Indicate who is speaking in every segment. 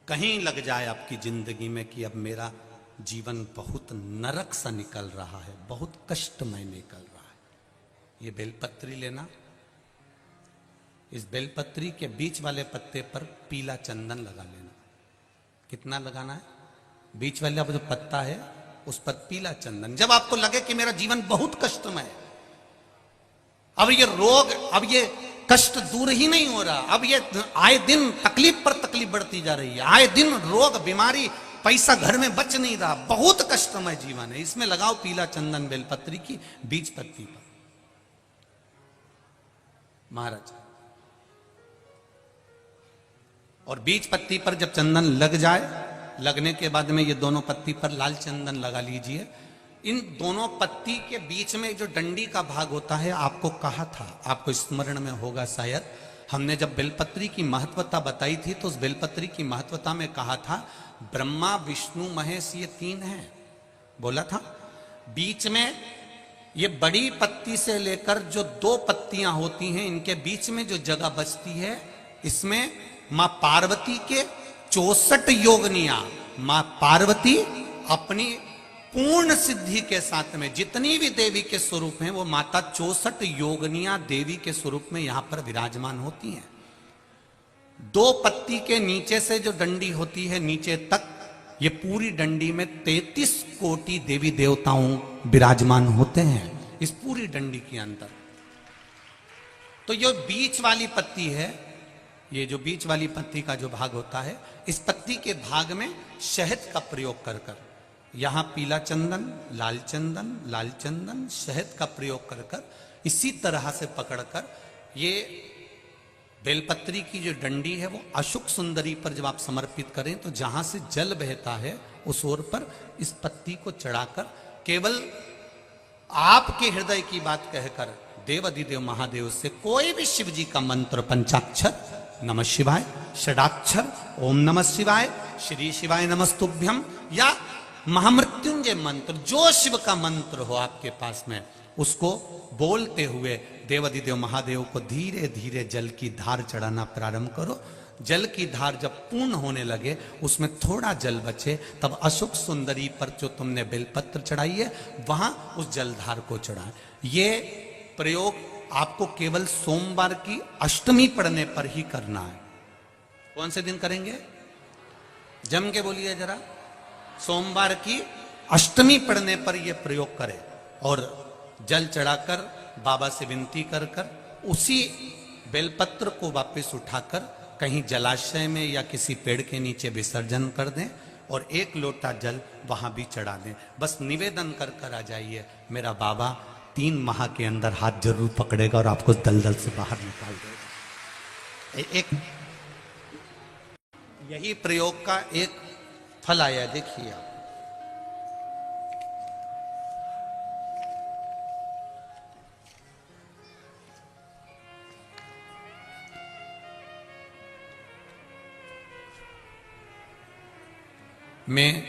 Speaker 1: कहीं लग जाए आपकी जिंदगी में कि अब मेरा जीवन बहुत नरक सा निकल रहा है, बहुत कष्टमय निकल रहा है, ये बेलपत्री लेना। इस बेलपत्री के बीच वाले पत्ते पर पीला चंदन लगा लेना। कितना लगाना है? बीच वाला जो पत्ता है उस पर पीला चंदन। जब आपको लगे कि मेरा जीवन बहुत कष्टमय है, अब ये रोग, अब ये कष्ट दूर ही नहीं हो रहा, अब ये आए दिन तकलीफ पर तकलीफ बढ़ती जा रही है, आए दिन रोग बीमारी, पैसा घर में बच नहीं रहा, बहुत कष्टमय जीवन है, इसमें लगाओ पीला चंदन बेलपत्री की बीज पत्ती पर। महाराज, और बीज पत्ती पर जब चंदन लग जाए, लगने के बाद में ये दोनों पत्ती पर लाल चंदन लगा लीजिए। इन दोनों पत्ती के बीच में जो डंडी का भाग होता है, आपको कहा था, आपको स्मरण में होगा शायद, हमने जब बेलपत्री की महत्वता बताई थी तो उस बेलपत्री की महत्वता में कहा था ब्रह्मा विष्णु महेश ये तीन हैं, बोला था। बीच में ये बड़ी पत्ती से लेकर जो दो पत्तियां होती हैं, इनके बीच में जो जगह बचती है, इसमें मां पार्वती के 64 योगनियां, मां पार्वती अपनी पूर्ण सिद्धि के साथ में जितनी भी देवी के स्वरूप हैं, वो माता 64 योगनियां देवी के स्वरूप में यहां पर विराजमान होती हैं। दो पत्ती के नीचे से जो डंडी होती है नीचे तक, ये पूरी डंडी में 33 कोटि देवी देवताओं विराजमान होते हैं इस पूरी डंडी के अंदर। तो ये बीच वाली पत्ती है, ये जो बीच वाली पत्ती का जो भाग होता है, इस पत्ती के भाग में शहद का प्रयोग कर कर, यहां पीला चंदन, लाल चंदन, लाल चंदन, शहद का प्रयोग कर कर, इसी तरह से पकड़कर ये बेलपत्री की जो डंडी है वो अशुक सुंदरी पर जब आप समर्पित करें तो जहां से जल बहता है उस ओर पर इस पत्ती को चढ़ाकर केवल आपके हृदय की बात कहकर देवाधिदेव महादेव से कोई भी शिव जी का मंत्र, पंचाक्षर नमः शिवाय, षडाक्षर ओम नमः शिवाय, श्री शिवाय नमस्तुभ्यम, या महामृत्युंजय मंत्र, जो शिव का मंत्र हो आपके पास में, उसको बोलते हुए देवाधिदेव महादेव को धीरे धीरे जल की धार चढ़ाना प्रारंभ करो। जल की धार जब पूर्ण होने लगे, उसमें थोड़ा जल बचे, तब अशुक सुंदरी पर जो तुमने बेलपत्र चढ़ाई है वहां उस जलधार को चढ़ाए। ये प्रयोग आपको केवल सोमवार की अष्टमी पढ़ने पर ही करना है। कौन से दिन करेंगे? जम के बोलिए जरा। सोमवार की अष्टमी पढ़ने पर यह प्रयोग करें और जल चढ़ाकर बाबा से विनती कर कर उसी बेलपत्र को वापस उठाकर कहीं जलाशय में या किसी पेड़ के नीचे विसर्जन कर दें और एक लोटा जल वहां भी चढ़ा दें। बस निवेदन कर कर आ जाइए, मेरा बाबा 3 माह के अंदर हाथ जरूर पकड़ेगा और आपको दलदल से बाहर निकाल देगा। एक यही प्रयोग का एक फल आया, देखिए आप। मैं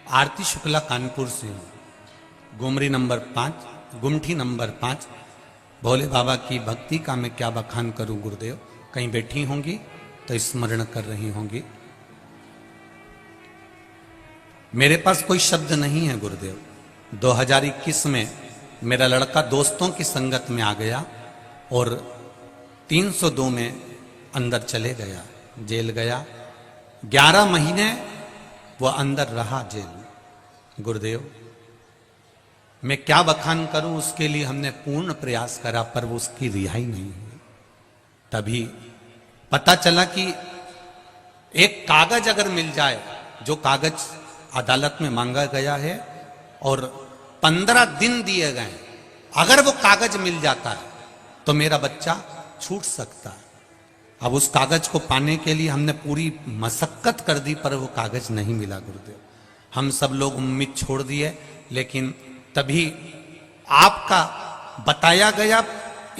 Speaker 1: आरती शुक्ला कानपुर से हूं, गुमरी नंबर 5, गुमठी नंबर 5। भोले बाबा की भक्ति का मैं क्या बखान करूं गुरुदेव, कहीं बैठी होंगी तो स्मरण कर रही होंगी। मेरे पास कोई शब्द नहीं है गुरुदेव। 2021 में मेरा लड़का दोस्तों की संगत में आ गया और 302 में अंदर चले गया, जेल गया। 11 महीने वो अंदर रहा जेल। गुरुदेव, मैं क्या बखान करूं, उसके लिए हमने पूर्ण प्रयास करा पर वो उसकी रिहाई नहीं हुई। तभी पता चला कि एक कागज अगर मिल जाए, जो कागज अदालत में मांगा गया है और 15 दिन दिए गए, अगर वो कागज मिल जाता है तो मेरा बच्चा छूट सकता है। अब उस कागज को पाने के लिए हमने पूरी मशक्कत कर दी पर वो कागज नहीं मिला गुरुदेव। हम सब लोग उम्मीद छोड़ दिए, लेकिन तभी आपका बताया गया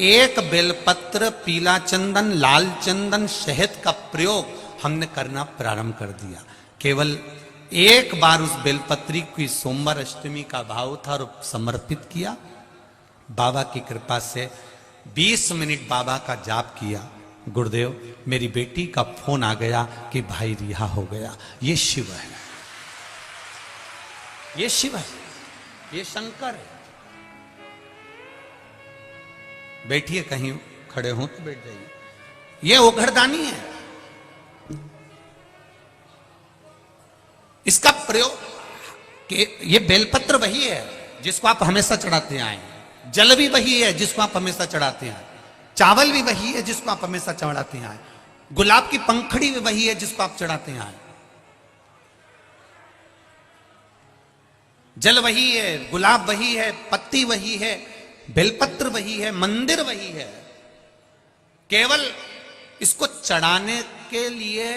Speaker 1: एक बेलपत्र, पीला चंदन, लाल चंदन, शहद का प्रयोग हमने करना प्रारंभ कर दिया। केवल एक बार उस बेलपत्री की सोमवार अष्टमी का भाव था और समर्पित किया। बाबा की कृपा से 20 मिनट बाबा का जाप किया, गुरुदेव मेरी बेटी का फोन आ गया कि भाई रिहा हो गया। ये शिव है, ये शिव है, ये शंकर है। बैठिए, कहीं खड़े हो तो बैठ जाइए। ये ओघरदानी है। इसका प्रयोग कि ये बेलपत्र वही है जिसको आप हमेशा चढ़ाते आए, जल भी वही है जिसको आप हमेशा चढ़ाते आए, चावल भी वही है जिसको आप हमेशा चढ़ाते आए, गुलाब की पंखड़ी भी वही है जिसको आप चढ़ाते आए। जल वही है, गुलाब वही है, पत्ती वही है, बेलपत्र वही है, मंदिर वही है। केवल इसको चढ़ाने के लिए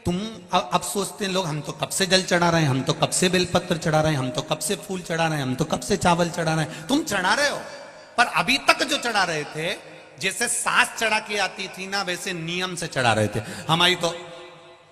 Speaker 1: तुम अब सोचते हैं लोग, हम तो कब से जल चढ़ा रहे हैं, हम तो कब से बेलपत्र चढ़ा रहे हैं, हम तो कब से फूल चढ़ा रहे हैं, हम तो कब से चावल चढ़ा रहे हैं। तुम चढ़ा रहे हो, पर अभी तक जो चढ़ा रहे थे, जैसे सास चढ़ा के आती थी ना, वैसे नियम से चढ़ा रहे थे। हमारी तो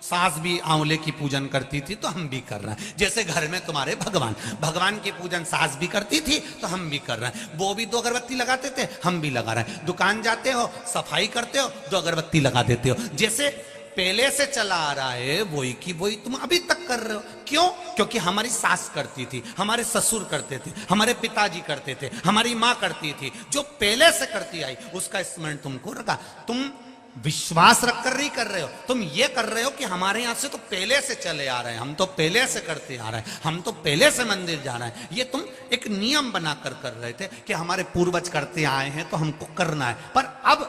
Speaker 1: सास भी आंवले की पूजन करती थी तो हम भी कर रहे हैं। जैसे घर में तुम्हारे भगवान की पूजन सास भी करती थी तो हम भी कर रहे हैं। वो भी 2 अगरबत्ती लगाते थे, हम भी लगा रहे हैं। दुकान जाते हो, सफाई करते हो, 2 अगरबत्ती लगा देते हो। जैसे पहले से चला आ रहा है वही की वही तुम अभी तक कर रहे हो। क्यों? क्योंकि हमारी सास करती थी, हमारे ससुर करते थे, हमारे पिताजी करते थे, हमारी माँ करती थी। जो पहले से करती आई उसका स्मरण तुमको रखा। तुम विश्वास रखकर नहीं कर रहे हो, तुम ये कर रहे हो कि हमारे यहां से तो पहले से चले आ रहे हैं, हम तो पहले से करते आ रहे हैं, हम तो पहले से मंदिर जा रहे हैं। ये तुम एक नियम बनाकर कर रहे थे कि हमारे पूर्वज करते आए हैं तो हमको करना है। पर अब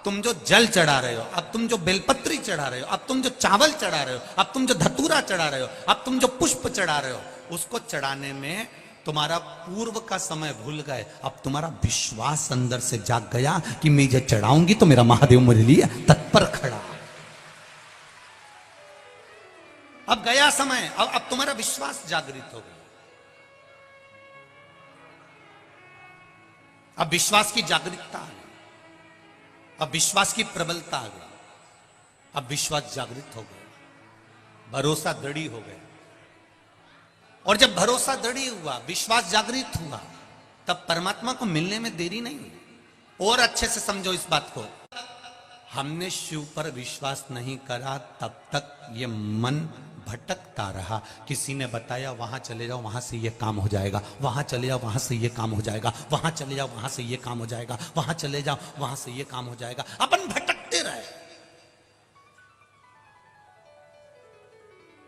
Speaker 1: तुम जो जल चढ़ा रहे हो, अब तुम जो बेलपत्री चढ़ा रहे हो, अब तुम जो चावल चढ़ा रहे हो, अब तुम जो धतूरा चढ़ा रहे हो, अब तुम जो पुष्प चढ़ा रहे हो, उसको चढ़ाने में तुम्हारा पूर्व का समय भूल गए। अब तुम्हारा विश्वास अंदर से जाग गया कि मैं ये चढ़ाऊंगी तो मेरा महादेव मेरे लिए तत्पर खड़ा। अब गया समय, अब तुम्हारा विश्वास जागृत हो गया। अब विश्वास की जागृतता आ गई, अब विश्वास की प्रबलता आ गई, अब विश्वास जागृत हो गया, भरोसा दृढ़ हो गया। और जब भरोसा दृढ़ हुआ, विश्वास जागृत हुआ, तब परमात्मा को मिलने में देरी नहीं हुई। और अच्छे से समझो इस बात को, हमने शिव पर विश्वास नहीं करा तब तक ये मन भटकता रहा। किसी ने बताया वहां चले जाओ, वहां से ये काम हो जाएगा, वहां चले जाओ, वहां से ये काम हो जाएगा, वहां चले जाओ, वहां से ये काम हो जाएगा, वहां चले जाओ, वहां से ये काम हो जाएगा। अपन भटकते रहे।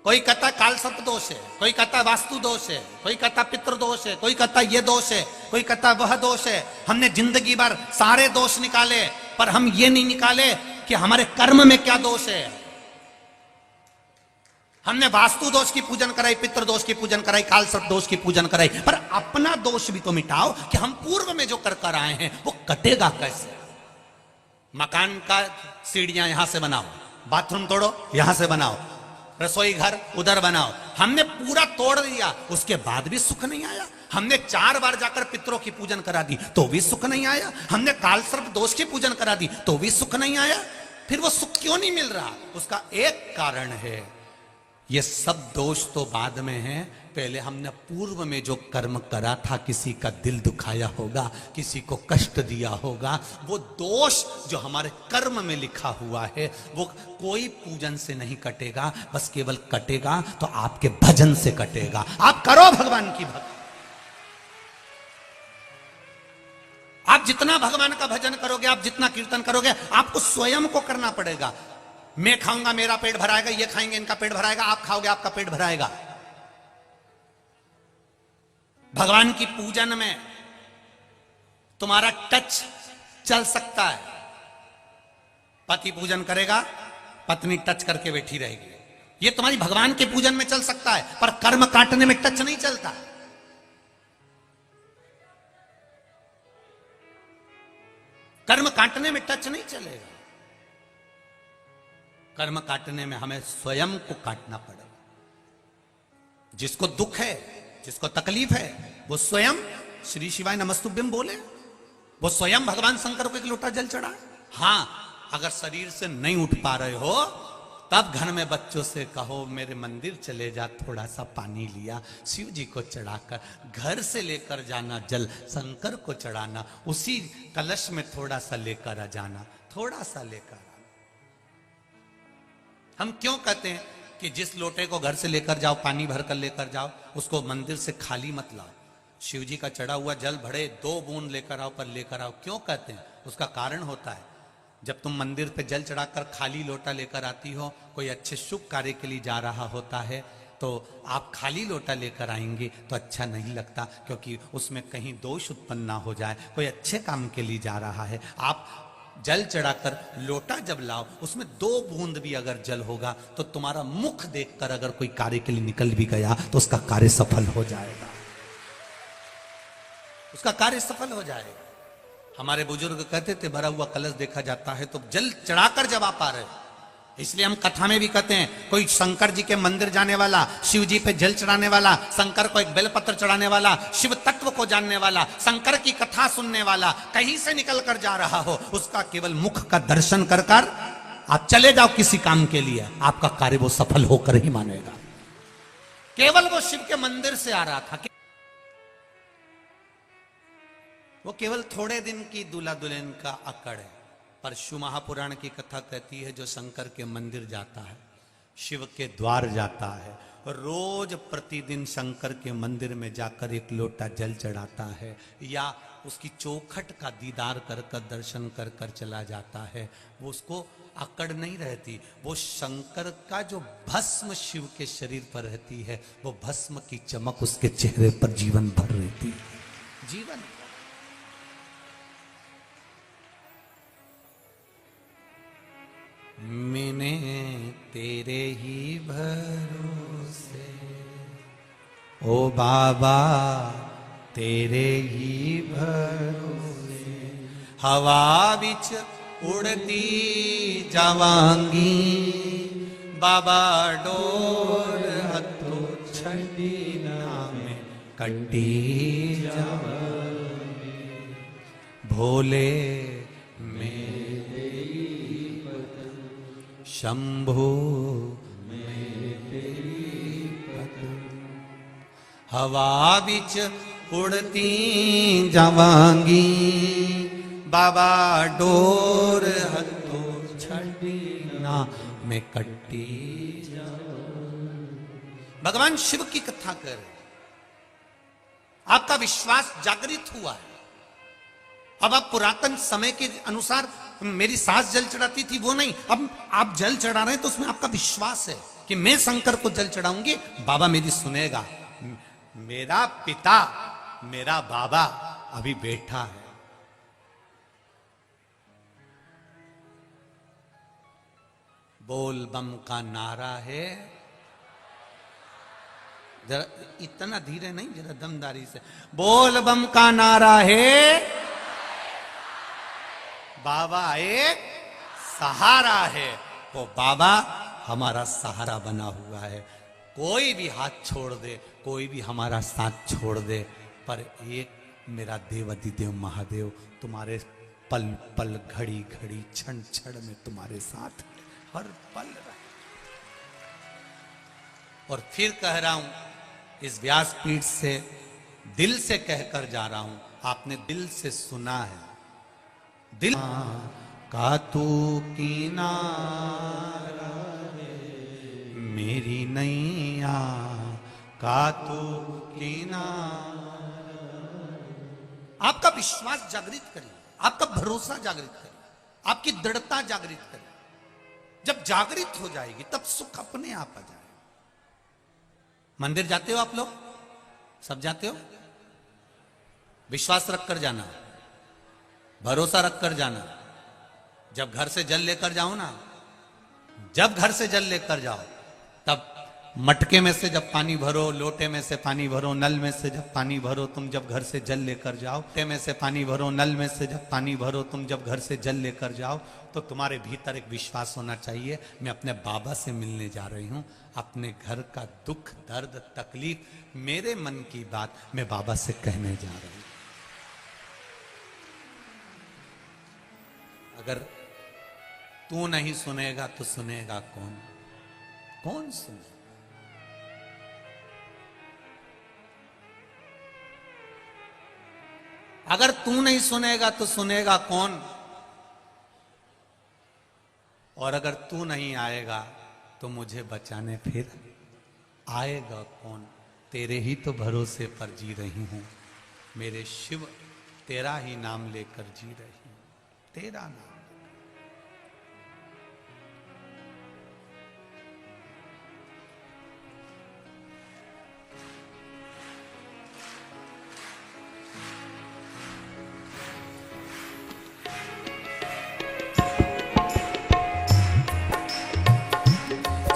Speaker 1: कोई कहता काल सर्प दोष है, कोई कहता वास्तु दोष है, कोई कहता पितृ दोष है, कोई कहता ये दोष है, कोई कहता वह दोष है। हमने जिंदगी भर सारे दोष निकाले, पर हम ये नहीं निकाले कि हमारे कर्म में क्या दोष है। हमने वास्तु दोष की पूजन कराई, पितृ दोष की पूजन कराई, काल सर्प दोष की पूजन कराई, पर अपना दोष भी तो मिटाओ कि हम पूर्व में जो कर आए हैं वो कटेगा कैसे। मकान का सीढ़ियां यहां से बनाओ, बाथरूम तोड़ो यहां से बनाओ, रसोई घर उधर बनाओ। हमने पूरा तोड़ दिया, उसके बाद भी सुख नहीं आया। हमने 4 बार जाकर पितरों की पूजन करा दी तो भी सुख नहीं आया। हमने काल सर्प दोष की पूजन करा दी तो भी सुख नहीं आया। फिर वो सुख क्यों नहीं मिल रहा? उसका एक कारण है, ये सब दोष तो बाद में है। पहले हमने पूर्व में जो कर्म करा था, किसी का दिल दुखाया होगा, किसी को कष्ट दिया होगा, वो दोष जो हमारे कर्म में लिखा हुआ है वो कोई पूजन से नहीं कटेगा, बस केवल कटेगा तो आपके भजन से कटेगा। आप करो भगवान की भक्ति। आप जितना भगवान का भजन करोगे, आप जितना कीर्तन करोगे, आपको स्वयं को करना पड़ेगा। मैं खाऊंगा मेरा पेट भराएगा, ये खाएंगे इनका पेट भराएगा, आप खाओगे आपका पेट भराएगा। भगवान की पूजन में तुम्हारा टच चल सकता है। पति पूजन करेगा, पत्नी टच करके बैठी रहेगी, ये तुम्हारी भगवान के पूजन में चल सकता है, पर कर्म काटने में टच नहीं चलता। कर्म काटने में टच नहीं चलेगा। कर्म काटने में हमें स्वयं को काटना पड़ेगा। जिसको दुख है, जिसको तकलीफ है, वो स्वयं श्री शिवाय नमस्तुभ्यम बोले, वो स्वयं भगवान शंकर को एक लोटा जल चढ़ाए। हां, अगर शरीर से नहीं उठ पा रहे हो तब घर में बच्चों से कहो मेरे मंदिर चले जा, थोड़ा सा पानी लिया शिव जी को चढ़ाकर, घर से लेकर जाना जल शंकर को चढ़ाना, उसी कलश में थोड़ा सा लेकर आ जाना, थोड़ा सा लेकर आना। हम क्यों कहते हैं कि जिस लोटे को घर से लेकर जाओ, पानी भर कर लेकर जाओ, उसको मंदिर से खाली मत लाओ। शिव जी का चढ़ा हुआ जल भरे 2 बूंद लेकर आओ, पर लेकर आओ। क्यों कहते हैं? उसका कारण होता है, जब तुम मंदिर पे जल चढ़ाकर खाली लोटा लेकर आती हो, कोई अच्छे शुभ कार्य के लिए जा रहा होता है, तो आप खाली लोटा लेकर आएंगे तो अच्छा नहीं लगता, क्योंकि उसमें कहीं दोष उत्पन्न ना हो जाए। कोई अच्छे काम के लिए जा रहा है, आप जल चढ़ाकर लोटा जब लाओ, उसमें 2 बूंद भी अगर जल होगा तो तुम्हारा मुख देखकर अगर कोई कार्य के लिए निकल भी गया तो उसका कार्य सफल हो जाएगा, उसका कार्य सफल हो जाएगा। हमारे बुजुर्ग कहते थे, भरा हुआ कलश देखा जाता है तो जल चढ़ाकर जब आप आ रहे, इसलिए हम कथा में भी कहते हैं, कोई शंकर जी के मंदिर जाने वाला, शिव जी पे जल चढ़ाने वाला, शंकर को एक बेलपत्र चढ़ाने वाला, शिव तत्व को जानने वाला, शंकर की कथा सुनने वाला, कहीं से निकल कर जा रहा हो, उसका केवल मुख का दर्शन कर कर आप चले जाओ किसी काम के लिए, आपका कार्य वो सफल होकर ही मानेगा। केवल वो शिव के मंदिर से आ रहा था, वो केवल थोड़े दिन की दूल्हा दुल्हन का अकड़ है। पर शिव महापुराण की कथा कहती है, जो शंकर के मंदिर जाता है, शिव के द्वार जाता है, रोज प्रतिदिन शंकर के मंदिर में जाकर एक लोटा जल चढ़ाता है, या उसकी चौखट का दीदार कर कर दर्शन कर कर चला जाता है, वो उसको अकड़ नहीं रहती। वो शंकर का जो भस्म शिव के शरीर पर रहती है, वो भस्म की चमक उसके चेहरे पर जीवन भर रहती है, जीवन। मैंने तेरे ही भरोसे, ओ बाबा तेरे ही भरोसे, हवा बिच उड़ती जावांगी, बाबा डोर हथो छड़ी नामे कटी जावांगी, भोले शंभो हवा बिच उड़ती जावांगी, बाबा डोर हथो छड़ी ना में कट्टी जावांगी। भगवान शिव की कथा कर, आपका विश्वास जागृत हुआ है। अब आप पुरातन समय के अनुसार, मेरी सास जल चढ़ाती थी वो नहीं, अब आप जल चढ़ा रहे हैं तो उसमें आपका विश्वास है कि मैं शंकर को जल चढ़ाऊंगी, बाबा मेरी सुनेगा। मेरा पिता, मेरा बाबा अभी बैठा है। बोल बम का नारा है, जरा इतना धीरे नहीं, जरा दमदारी से। बोल बम का नारा है, बाबा एक सहारा है। वो बाबा हमारा सहारा बना हुआ है। कोई भी हाथ छोड़ दे, कोई भी हमारा साथ छोड़ दे, पर एक मेरा देवाधिदेव महादेव तुम्हारे पल पल, घड़ी घड़ी, क्षण क्षण में तुम्हारे साथ हर पल रहे। और फिर कह रहा हूं, इस व्यासपीठ से दिल से कहकर जा रहा हूं, आपने दिल से सुना है। दिल का तू किनारा मेरी नैया का तू किनारा। आपका विश्वास जागृत करिए, आपका भरोसा जागृत करिए, आपकी दृढ़ता जागृत करिए। जब जागृत हो जाएगी तब सुख अपने आप आ जाए। मंदिर जाते हो आप लोग, सब जाते हो? विश्वास रखकर जाना, भरोसा रखकर जाना। जब घर से जल लेकर जाओ ना, जब घर से जल लेकर जाओ, तब मटके में से जब पानी भरो, लोटे में से पानी भरो, नल में से जब पानी भरो, तुम जब घर से जल लेकर जाओ, लोटे में से पानी भरो, नल में से जब पानी भरो, तुम जब घर से जल लेकर जाओ, तो तुम्हारे भीतर एक विश्वास होना चाहिए, मैं अपने बाबा से मिलने जा रही हूं। अपने घर का दुख, दर्द, तकलीफ, मेरे मन की बात मैं बाबा से कहने जा रही हूं। अगर तू नहीं सुनेगा तो सुनेगा कौन? कौन सुने? अगर तू नहीं सुनेगा तो सुनेगा कौन? और अगर तू नहीं आएगा तो मुझे बचाने फिर आएगा कौन। तेरे ही तो भरोसे पर जी रही हूं मेरे शिव, तेरा ही नाम लेकर जी रही हूं, तेरा नाम।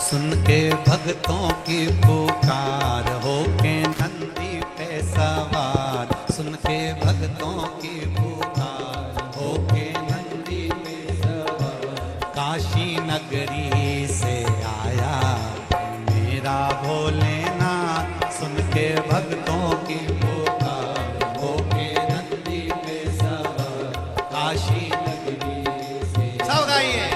Speaker 1: सुन के भक्तों की पुकार हो के नंदी पे सवार, सुन के भक्तों की पुकार हो के नंदी पे सवार, काशी नगरी से आया मेरा भोलेनाथ। सुन के भक्तों की पुकार हो के नंदी पे सवार, काशी नगरी से। सब गाइए।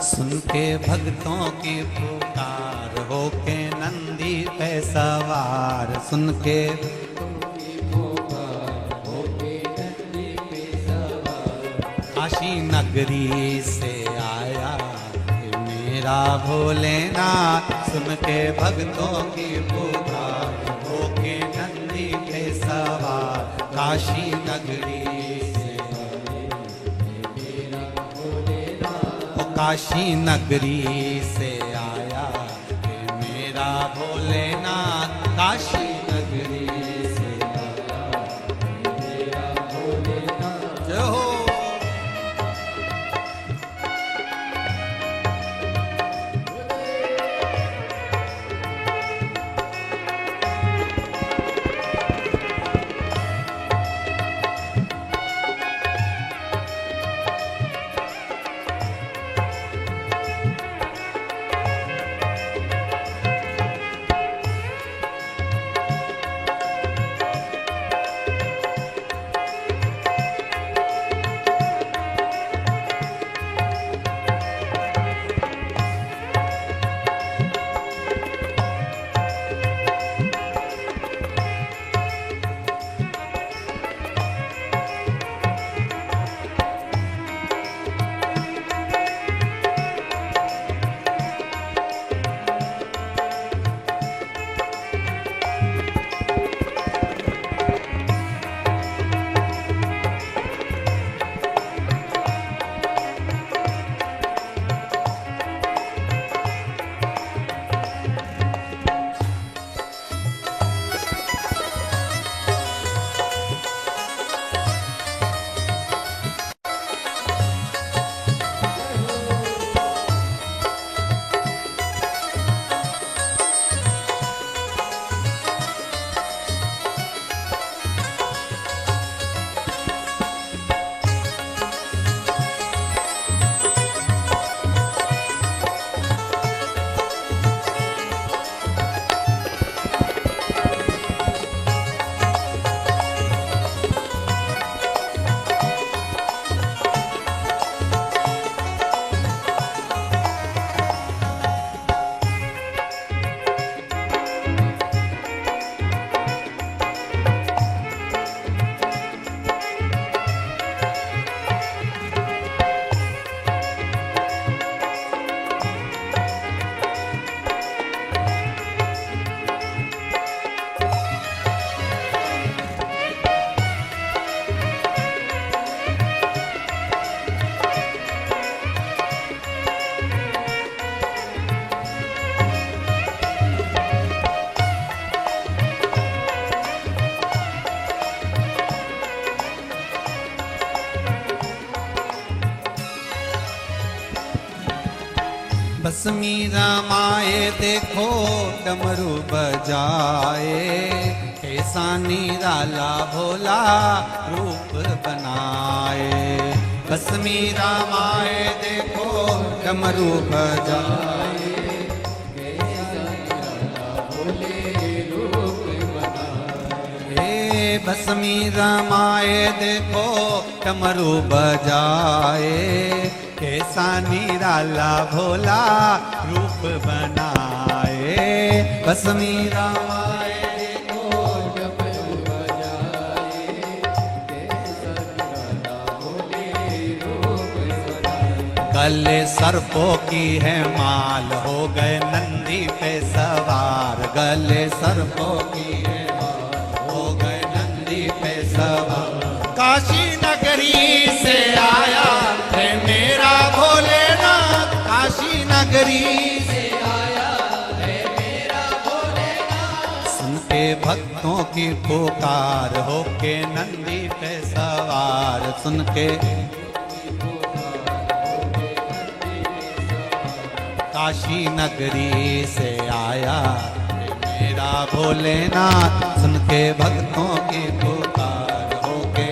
Speaker 1: सुन के भक्तों की पुकार हो के नंदी पे सवार, सुन के पुकार हो के नंदी पे सवार, काशी नगरी से आया मेरा भोलेनाथ। सुन के भक्तों की पुकार हो के नंदी पे सवार, काशी नगरी काशी नगरी से आया है मेरा भोलेनाथ। काशी नगरी से आया है मेरा भोलेनाथ। जय हो। भस्मी रमाए देखो डमरू बजाए, कैसा निराला भोला रूप बनाए। भस्मी रमाए देखो डमरू बजाए, कैसा निराला भोले रूप बनाए। भस्मी रमाए देखो डमरू बजाए, कैसा निराला भोला रूप बनाए। भस्मी रमाए देखो डमरू बजाए, कैसा निराला भोले रूप बनाए। गले सर्पों की है माल, हो गए नंदी पे सवार। गले सर्पों की है माल, हो गए नंदी पे सवार। काशी नगरी से आया है मेरा भोलेनाथ, काशी नगरी से आया है मेरा भोलेनाथ। सुन के भक्तों की पुकार, होके नंदी पे सवार। सुन के काशी नगरी से आया है मेरा भोलेनाथ। सुन के भक्तों की पुकार, होके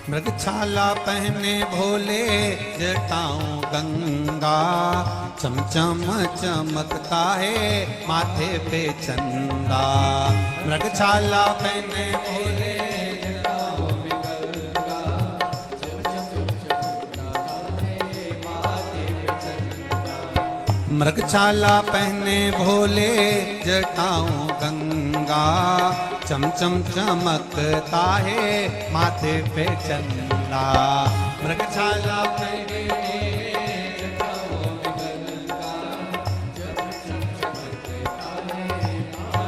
Speaker 1: मृगछाला पहने भोले जटाऊं गंगा, चमचम चमकता है माथे पे चंदा। मृगछाला पहने भोले जटाऊं गंगा, चमचम चमकता है माथे पे चंदा। मृगछाला पहने भोले जटाऊं गंगा, चमचम चमकता है माथे पे चंदा। मृगछाला पहने जटाओं गंगा, चमचम चमकता है माथे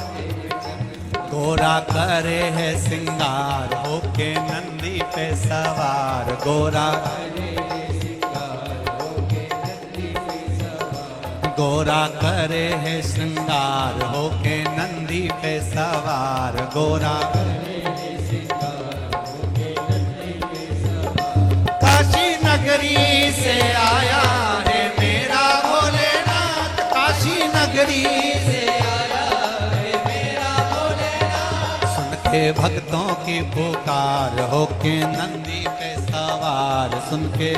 Speaker 1: पे चंदा। गोरा करे है सिंगार, होके नंदी पे सवार। गोरा करे है सिंगार, होके नंदी पे सवार। गोरा करे है श्रृंगार, होके नंदी पे सवार। गोरा करे है श्रृंगार, होके नंदी पे सवार। काशी नगरी से आया है मेरा भोलेनाथ, काशी नगरी से आया है मेरा भोलेनाथ। सुन के भक्तों की पुकार, होके नंदी पे सवार। सुन के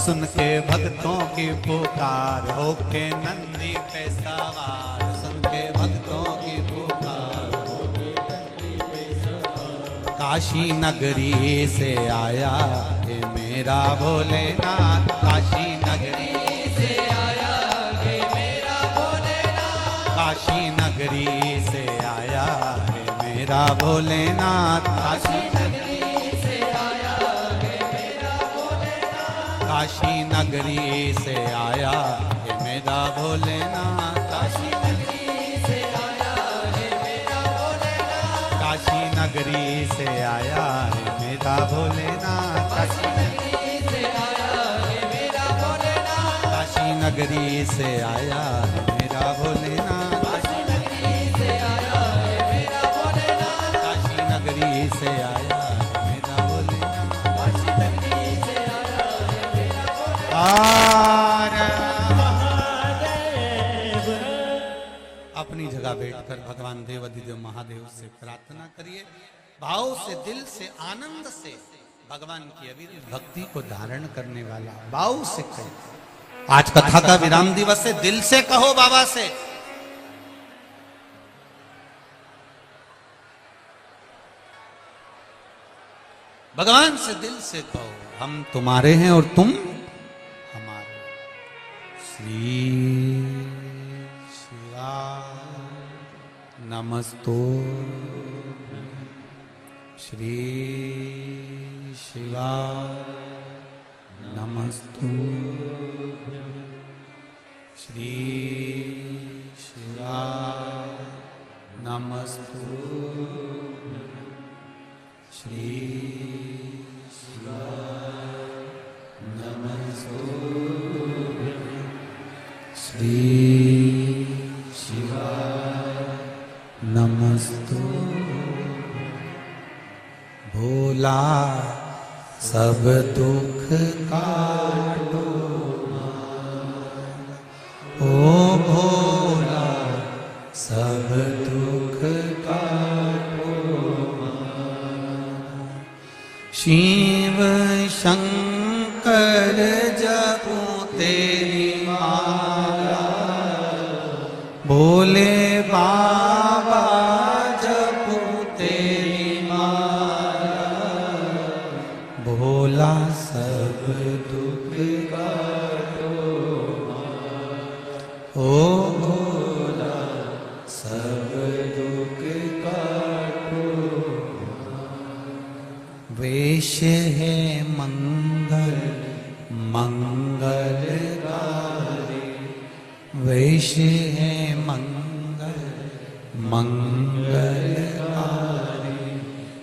Speaker 1: सुन के भक्तों की पुकार, होके नंदी पे सवार। सुन के भक्तों की पुकार, होके नंदी पे सवार। काशी नगरी से आया है मेरा भोलेनाथ, काशी नगरी से आया है मेरा भोलेनाथ। काशी नगरी से आया है मेरा भोलेनाथ, काशी काशी नगरी से आया है मेरा भोलेनाथ। काशी नगरी से आया है मेरा भोलेनाथ। काशी नगरी से आया है मेरा भोलेनाथ। काशी नगरी से आया है मेरा नगरी से आया है मेरा भोलेनाथ, काशी नगरी से आया है मेरा भोलेनाथ, काशी नगरी से आया है मेरा भोलेनाथ, काशी नगरी से आया है मेरा भोलेनाथ। महादेव अपनी जगह बैठकर भगवान देवाधिदेव महादेव से प्रार्थना करिए, भाव से, दिल से, आनंद से भगवान की अविरत भक्ति को धारण करने वाला भाव से कहे। आज कथा का विराम दिवस है, दिल से कहो बाबा से। भगवान से दिल से कहो, हम तुम्हारे हैं और तुम हमारे। श्री शिवाय नमस्तो, श्री शिवाय नमस्तु, श्री शिवाय नमस्तु, श्री शिवाय नमस्तु, श्री शिवाय नमस्तु। भोला सब दुख काटो ओ भोला सब दुख काटो, शिव शंकर जपो तेरी माला, भोले बाबा जपो तेरी माला, भोला सब दुख काटो ओ भोला सब दुख काटो। वेश है मंगल मंगलकारी, वेश है मंगल मंगलकारी,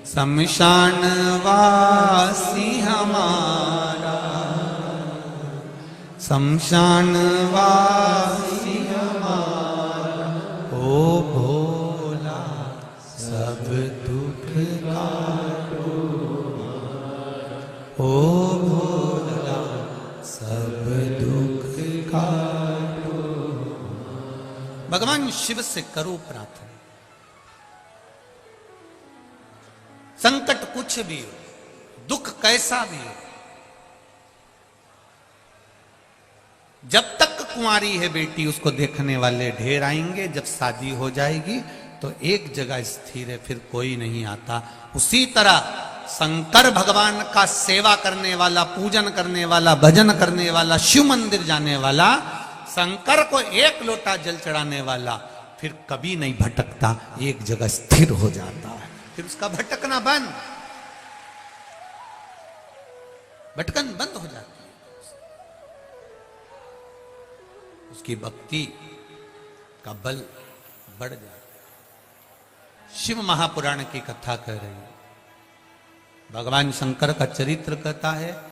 Speaker 1: शमशान वासी हमारा, शमशान वासी हमारा, ओ भोला सब दुख काटो ओ भोला सब दुख काटो। भगवान शिव से करो प्रार्थना, संकट कुछ भी हो, दुख कैसा भी हो, जब तक कुंवारी है बेटी उसको देखने वाले ढेर आएंगे, जब शादी हो जाएगी तो एक जगह स्थिर है, फिर कोई नहीं आता। उसी तरह शंकर भगवान का सेवा करने वाला, पूजन करने वाला, भजन करने वाला, शिव मंदिर जाने वाला, शंकर को एक लोटा जल चढ़ाने वाला फिर कभी नहीं भटकता, एक जगह स्थिर हो जाता है, फिर उसका भटकना बंद, भटकन बंद हो जाती है, उसकी भक्ति का बल बढ़ जाता है। शिव महापुराण की कथा कह रही है, भगवान शंकर का चरित्र कहता है।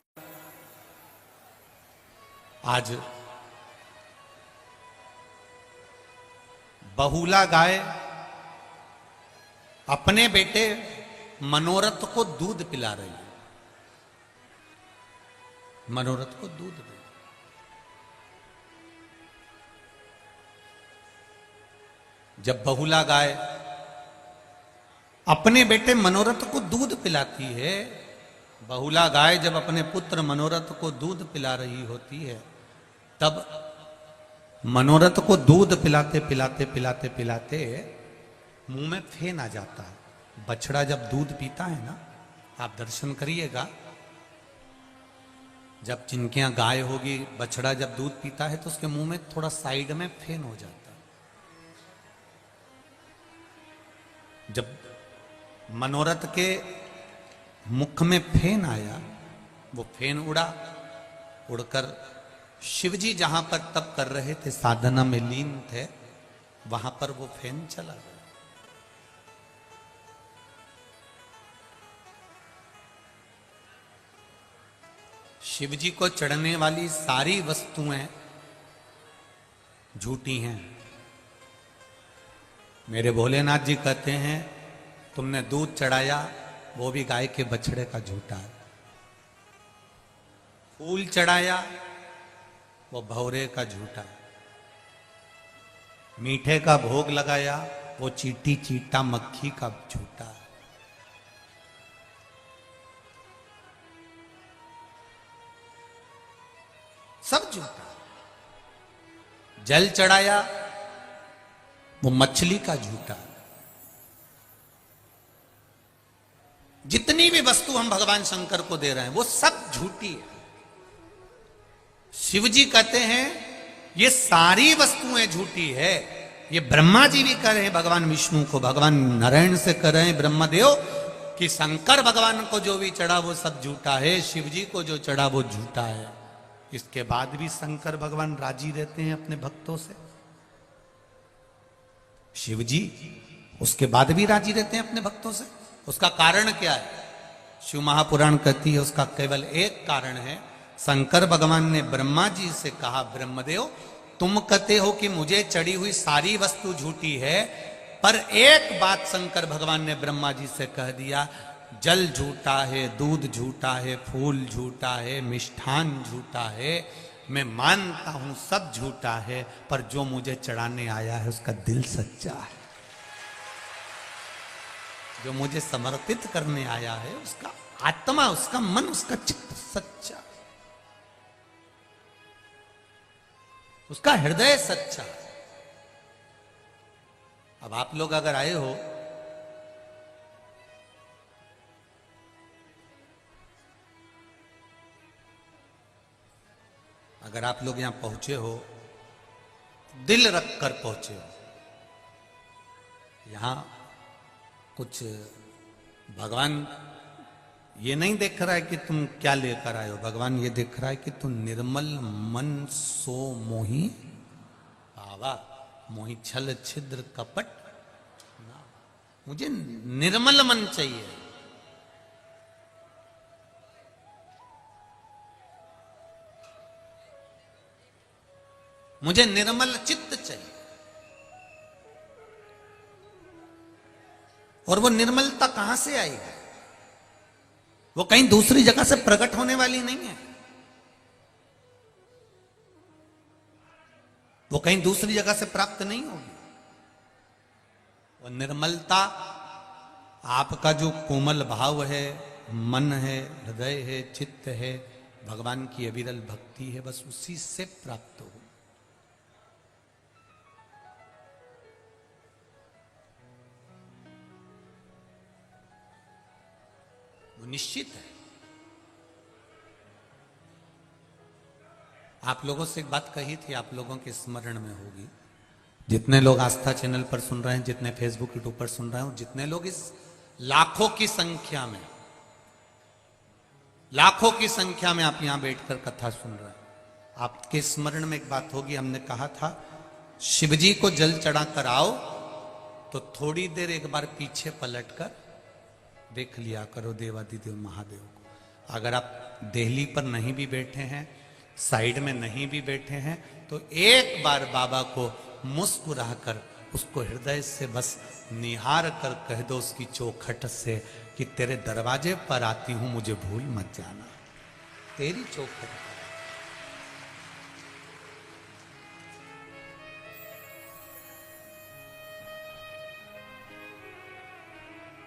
Speaker 1: आज बहुला गाय अपने बेटे मनोरथ को दूध पिला रही है, मनोरथ को दूध दे। जब बहुला गाय अपने बेटे मनोरथ को दूध पिलाती है, बहुला गाय जब अपने पुत्र मनोरथ को दूध पिला रही होती है, तब मनोरथ को दूध पिलाते पिलाते पिलाते पिलाते मुंह में फेन आ जाता है। बछड़ा जब दूध पीता है ना, आप दर्शन करिएगा, जब जिनके यहां गाय होगी, बछड़ा जब दूध पीता है तो उसके मुंह में थोड़ा साइड में फेन हो जाता है। जब मनोरथ के मुख में फेन आया, वो फेन उड़ा, उड़कर शिवजी जहां पर तप कर रहे थे, साधना में लीन थे, वहां पर वो फेन चला गया। शिवजी को चढ़ने वाली सारी वस्तुएं झूठी हैं। मेरे भोलेनाथ जी कहते हैं तुमने दूध चढ़ाया वो भी गाय के बछड़े का झूठा है, फूल चढ़ाया वो भौरे का झूठा है, मीठे का भोग लगाया वो चीटी चीटा मक्खी का झूठा है। सब झूठा। जल चढ़ाया वो मछली का झूठा है। जितनी भी वस्तु हम भगवान शंकर को दे रहे हैं वो सब झूठी है। शिव जी कहते हैं ये सारी वस्तुएं झूठी है। ये ब्रह्मा जी भी कह रहे हैं भगवान विष्णु को, भगवान नारायण से कह रहे हैं ब्रह्मदेव कि शंकर भगवान को जो भी चढ़ा वो सब झूठा है, शिव जी को जो चढ़ा वो झूठा है। इसके बाद भी शंकर भगवान राजी रहते हैं अपने भक्तों से। शिव जी उसके बाद भी राजी रहते हैं अपने भक्तों से। उसका कारण क्या है? शिव महापुराण कहती है उसका केवल एक कारण है। शंकर भगवान ने ब्रह्मा जी से कहा, ब्रह्मदेव तुम कहते हो कि मुझे चढ़ी हुई सारी वस्तु झूठी है, पर एक बात शंकर भगवान ने ब्रह्मा जी से कह दिया, जल झूठा है, दूध झूठा है, फूल झूठा है, मिष्ठान झूठा है, मैं मानता हूं सब झूठा है, पर जो मुझे चढ़ाने आया है उसका दिल सच्चा है, जो मुझे समर्पित करने आया है उसका आत्मा, उसका मन, उसका चित्त सच्चा, उसका हृदय सच्चा। अब आप लोग अगर आए हो अगर आप लोग यहां पहुंचे हो, दिल रख कर पहुंचे हो, यहां कुछ भगवान ये नहीं देख रहा है कि तुम क्या लेकर आए हो, भगवान ये देख रहा है कि तुम निर्मल मन सो मोही आवा, मोही छल छिद्र कपट ना। मुझे निर्मल मन चाहिए, मुझे निर्मल चित्त चाहिए। और वो निर्मलता कहां से आएगी? वो कहीं दूसरी जगह से प्रकट होने वाली नहीं है, वो कहीं दूसरी जगह से प्राप्त नहीं होगी। वो निर्मलता आपका जो कोमल भाव है, मन है, हृदय है, चित्त है, भगवान की अविरल भक्ति है, बस उसी से प्राप्त हो। वो निश्चित है। आप लोगों से एक बात कही थी, आप लोगों के स्मरण में होगी, जितने लोग आस्था चैनल पर सुन रहे हैं, जितने फेसबुक यूट्यूब पर सुन रहे हैं, जितने लोग इस लाखों की संख्या में आप यहां बैठकर कथा सुन रहे हैं, आपके स्मरण में एक बात होगी। हमने कहा था शिवजी को जल चढ़ाकर आओ तो थोड़ी देर एक बार पीछे पलटकर देख लिया करो देवादिदेव महादेव को। अगर आप देहली पर नहीं भी बैठे हैं, साइड में नहीं भी बैठे हैं, तो एक बार बाबा को मुस्कुराकर उसको हृदय से बस निहार कर कह दो उसकी चौखट से कि तेरे दरवाजे पर आती हूं, मुझे भूल मत जाना, तेरी चौखट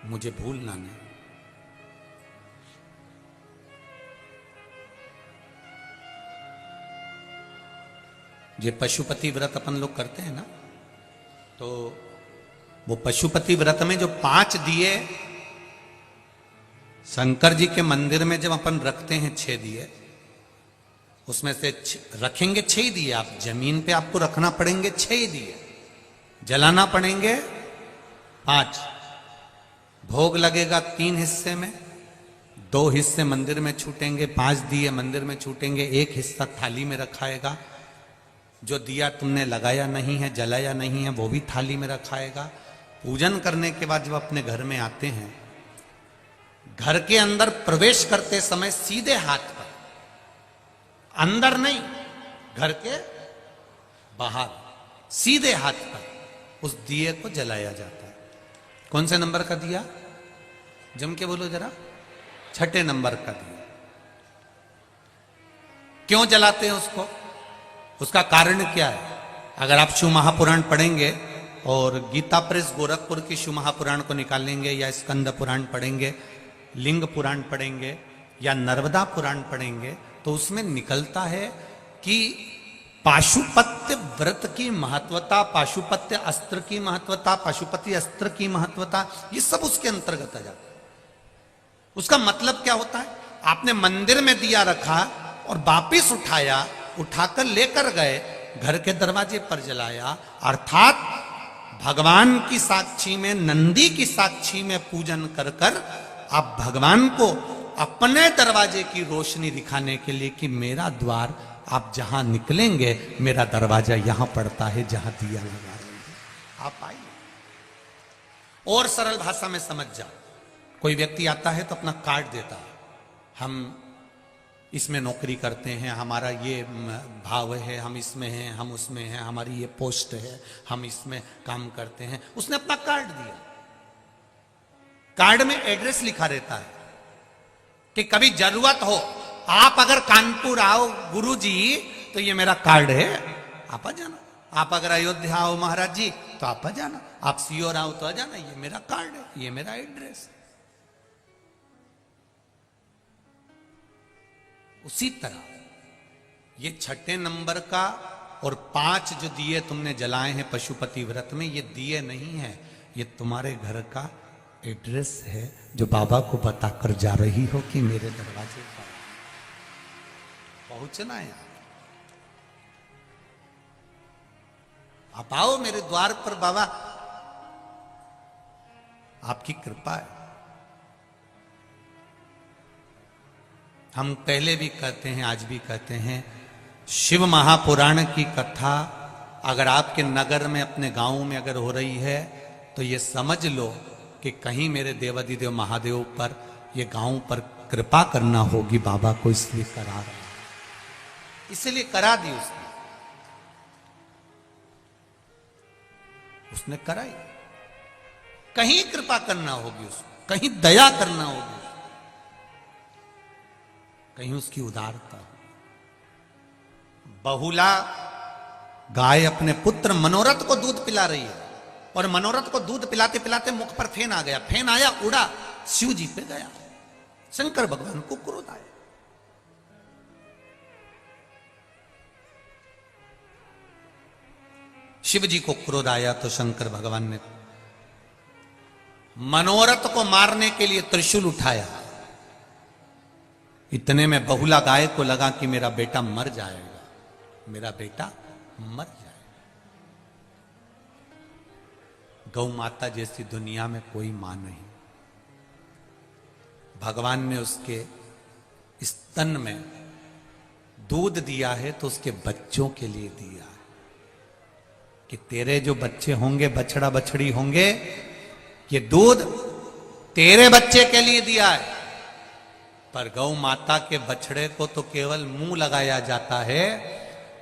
Speaker 1: मुझे भूलना नहीं। ये पशुपति व्रत अपन लोग करते हैं ना, तो वो पशुपति व्रत में जो 5 दिए शंकर जी के मंदिर में जब अपन रखते हैं, 6 दिए, उसमें से रखेंगे 6 दिए, आप जमीन पे आपको रखना पड़ेंगे 6 दिए, जलाना पड़ेंगे 5, भोग लगेगा 3 हिस्से में, 2 हिस्से मंदिर में छूटेंगे, 5 दिए मंदिर में छूटेंगे, 1 हिस्सा थाली में रखाएगा। जो दिया तुमने लगाया नहीं है, जलाया नहीं है, वो भी थाली में रखाएगा। पूजन करने के बाद जब अपने घर में आते हैं, घर के अंदर प्रवेश करते समय सीधे हाथ पर, अंदर नहीं, घर के बाहर सीधे हाथ पर उस दिए को जलाया जाता है। कौन से नंबर का दिया? जम के बोलो जरा। छठे नंबर का दिया। क्यों जलाते हैं उसको? उसका कारण क्या है? अगर आप शिव महापुराण पढ़ेंगे और गीता प्रेस गोरखपुर की शिव महापुराण को निकालेंगे, या स्कंद पुराण पढ़ेंगे, लिंग पुराण पढ़ेंगे, या नर्मदा पुराण पढ़ेंगे, तो उसमें निकलता है कि पाशुपत्य व्रत की महत्वता, पाशुपत्य अस्त्र की महत्वता, पाशुपति अस्त्र की महत्वता, ये सब उसके अंतर्गत आ जाता है। उसका मतलब क्या होता है? आपने मंदिर में दिया रखा और वापिस उठाया, उठाकर लेकर गए, घर के दरवाजे पर जलाया, अर्थात भगवान की साक्षी में, नंदी की साक्षी में पूजन कर कर आप भगवान को अपने दरवाजे की रोशनी दिखाने के लिए कि मेरा द्वार, आप जहां निकलेंगे मेरा दरवाजा यहां पड़ता है जहां दिया लगा रहे हैं, आप आइए। और सरल भाषा में समझ जाओ, कोई व्यक्ति आता है तो अपना कार्ड देता है, हम इसमें नौकरी करते हैं, हमारा ये भाव है, हम इसमें हैं, हम उसमें हैं, हमारी ये पोस्ट है, हम इसमें काम करते हैं। उसने अपना कार्ड दिया, कार्ड में एड्रेस लिखा रहता है कि कभी जरूरत हो, आप अगर कानपुर आओ गुरुजी तो ये मेरा कार्ड है, आप आ जाना। आप अगर अयोध्या आओ महाराज जी तो आप आ जाना। आप सीओर आओ तो आ जाना, ये मेरा कार्ड है, ये मेरा एड्रेस है। उसी तरह ये छठे नंबर का और 5 जो दिए तुमने जलाए हैं पशुपति व्रत में, ये दिए नहीं है, ये तुम्हारे घर का एड्रेस है जो बाबा को बताकर जा रही हो कि मेरे दरवाजे पर पहुंचना है। आप आओ मेरे द्वार पर, बाबा आपकी कृपा है। हम पहले भी कहते हैं, आज भी कहते हैं, शिव महापुराण की कथा अगर आपके नगर में, अपने गांव में अगर हो रही है तो ये समझ लो कि कहीं मेरे देवाधिदेव महादेव पर, ये गांव पर कृपा करना होगी बाबा को, इसलिए करा रहा है, इसलिए करा दी उसने कराई। कहीं कृपा करना होगी उसको, कहीं दया करना होगी, कहीं उसकी उदारता। बहुला गाय अपने पुत्र मनोरथ को दूध पिला रही है, और मनोरथ को दूध पिलाते पिलाते मुख पर फेन आ गया, फेन आया, उड़ा, शिव जी पे गया, शंकर भगवान को क्रोध आया। शिव जी को क्रोध आया तो शंकर भगवान ने मनोरथ को मारने के लिए त्रिशूल उठाया। इतने में बहुला गाय को लगा कि मेरा बेटा मर जाएगा, मेरा बेटा मर जाएगा। गौ माता जैसी दुनिया में कोई मां नहीं। भगवान ने उसके स्तन में दूध दिया है तो उसके बच्चों के लिए दिया है कि तेरे जो बच्चे होंगे, बछड़ा बछड़ी होंगे, ये दूध तेरे बच्चे के लिए दिया है। पर गौ माता के बछड़े को तो केवल मुंह लगाया जाता है,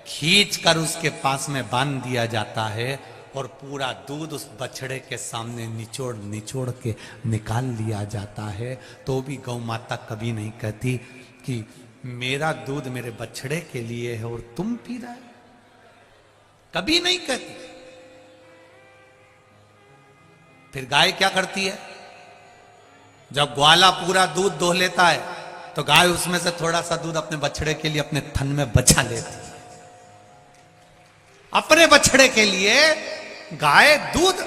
Speaker 1: खींच कर उसके पास में बांध दिया जाता है, और पूरा दूध उस बछड़े के सामने निचोड़ निचोड़ के निकाल लिया जाता है। तो भी गौ माता कभी नहीं कहती कि मेरा दूध मेरे बछड़े के लिए है और तुम पी रहे, कभी नहीं कहती। फिर गाय क्या करती है? जब ग्वाला पूरा दूध दोह लेता है तो गाय उसमें से थोड़ा सा दूध अपने बछड़े के लिए अपने थन में बचा लेती है। अपने बछड़े के लिए गाय दूध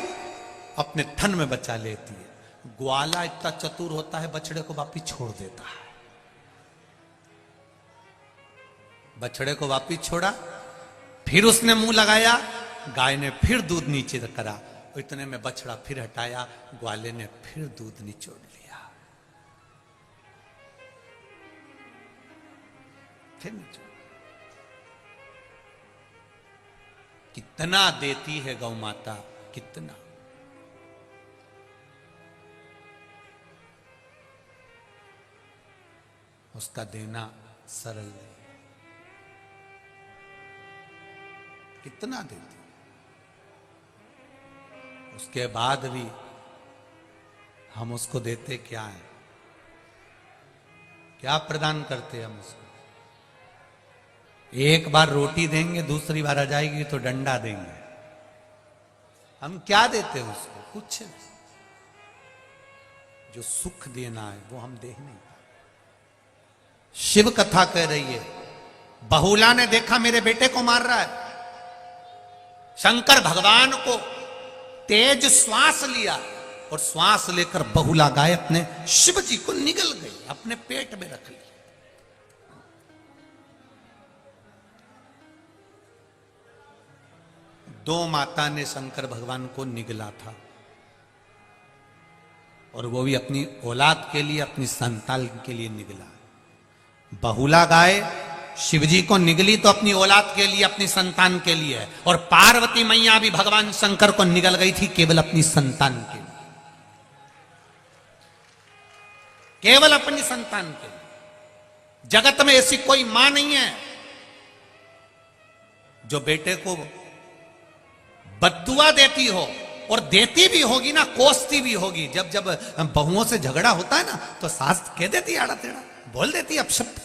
Speaker 1: अपने थन में बचा लेती है। ग्वाला इतना चतुर होता है, बछड़े को वापिस छोड़ देता है। बछड़े को वापिस छोड़ा, फिर उसने मुंह लगाया, गाय ने फिर दूध नीचे करा, इतने में बछड़ा फिर हटाया, ग्वाले ने फिर दूध निचोड़ लिया, फिर निचोड़। कितना देती है गौ माता, कितना। उसका देना सरल नहीं, कितना देती। उसके बाद भी हम उसको देते क्या है, क्या प्रदान करते हम उसको? एक बार रोटी देंगे, दूसरी बार आ जाएगी तो डंडा देंगे। हम क्या देते हैं उसको? कुछ नहीं। जो सुख देना है वो हम दे नहीं पाए। शिव कथा कह रही है, बहुला ने देखा मेरे बेटे को मार रहा है। शंकर भगवान को तेज श्वास लिया और श्वास लेकर बहुला गाय अपने शिव जी को निगल गई, अपने पेट में रख लिया। दो माता ने शंकर भगवान को निगला था, और वो भी अपनी औलाद के लिए, अपनी संतान के लिए निगला। बहुला गाय शिवजी को निगली तो अपनी औलाद के लिए, अपनी संतान के लिए है। और पार्वती मैया भी भगवान शंकर को निगल गई थी केवल अपनी संतान के लिए, केवल अपनी संतान के लिए। जगत में ऐसी कोई मां नहीं है जो बेटे को बद्दुआ देती हो, और देती भी होगी ना, कोसती भी होगी। जब जब बहुओं से झगड़ा होता है ना, तो सास कह देती आड़ा टेढ़ा, बोल देती अपशब्द।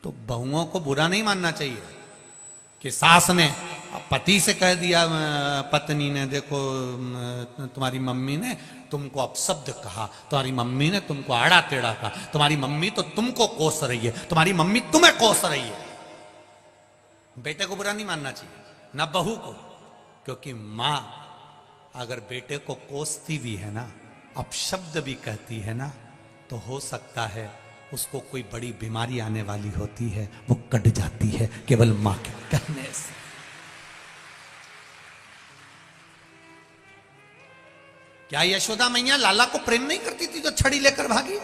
Speaker 1: तो बहुओं को बुरा नहीं मानना चाहिए कि सास ने पति से कह दिया, पत्नी ने, देखो तुम्हारी मम्मी ने तुमको अपशब्द कहा, तुम्हारी मम्मी ने तुमको आड़ा टेढ़ा कहा, तुम्हारी मम्मी तो तुमको कोस रही है, तुम्हारी मम्मी तुम्हें कोस रही है। बेटे को बुरा नहीं मानना चाहिए, ना बहू को। क्योंकि मां अगर बेटे को कोसती भी है ना, अपशब्द भी कहती है ना, तो हो सकता है उसको कोई बड़ी बीमारी आने वाली होती है, वो कट जाती है केवल मां के कहने से। क्या यशोदा मैया लाला को प्रेम नहीं करती थी जो छड़ी लेकर भागी?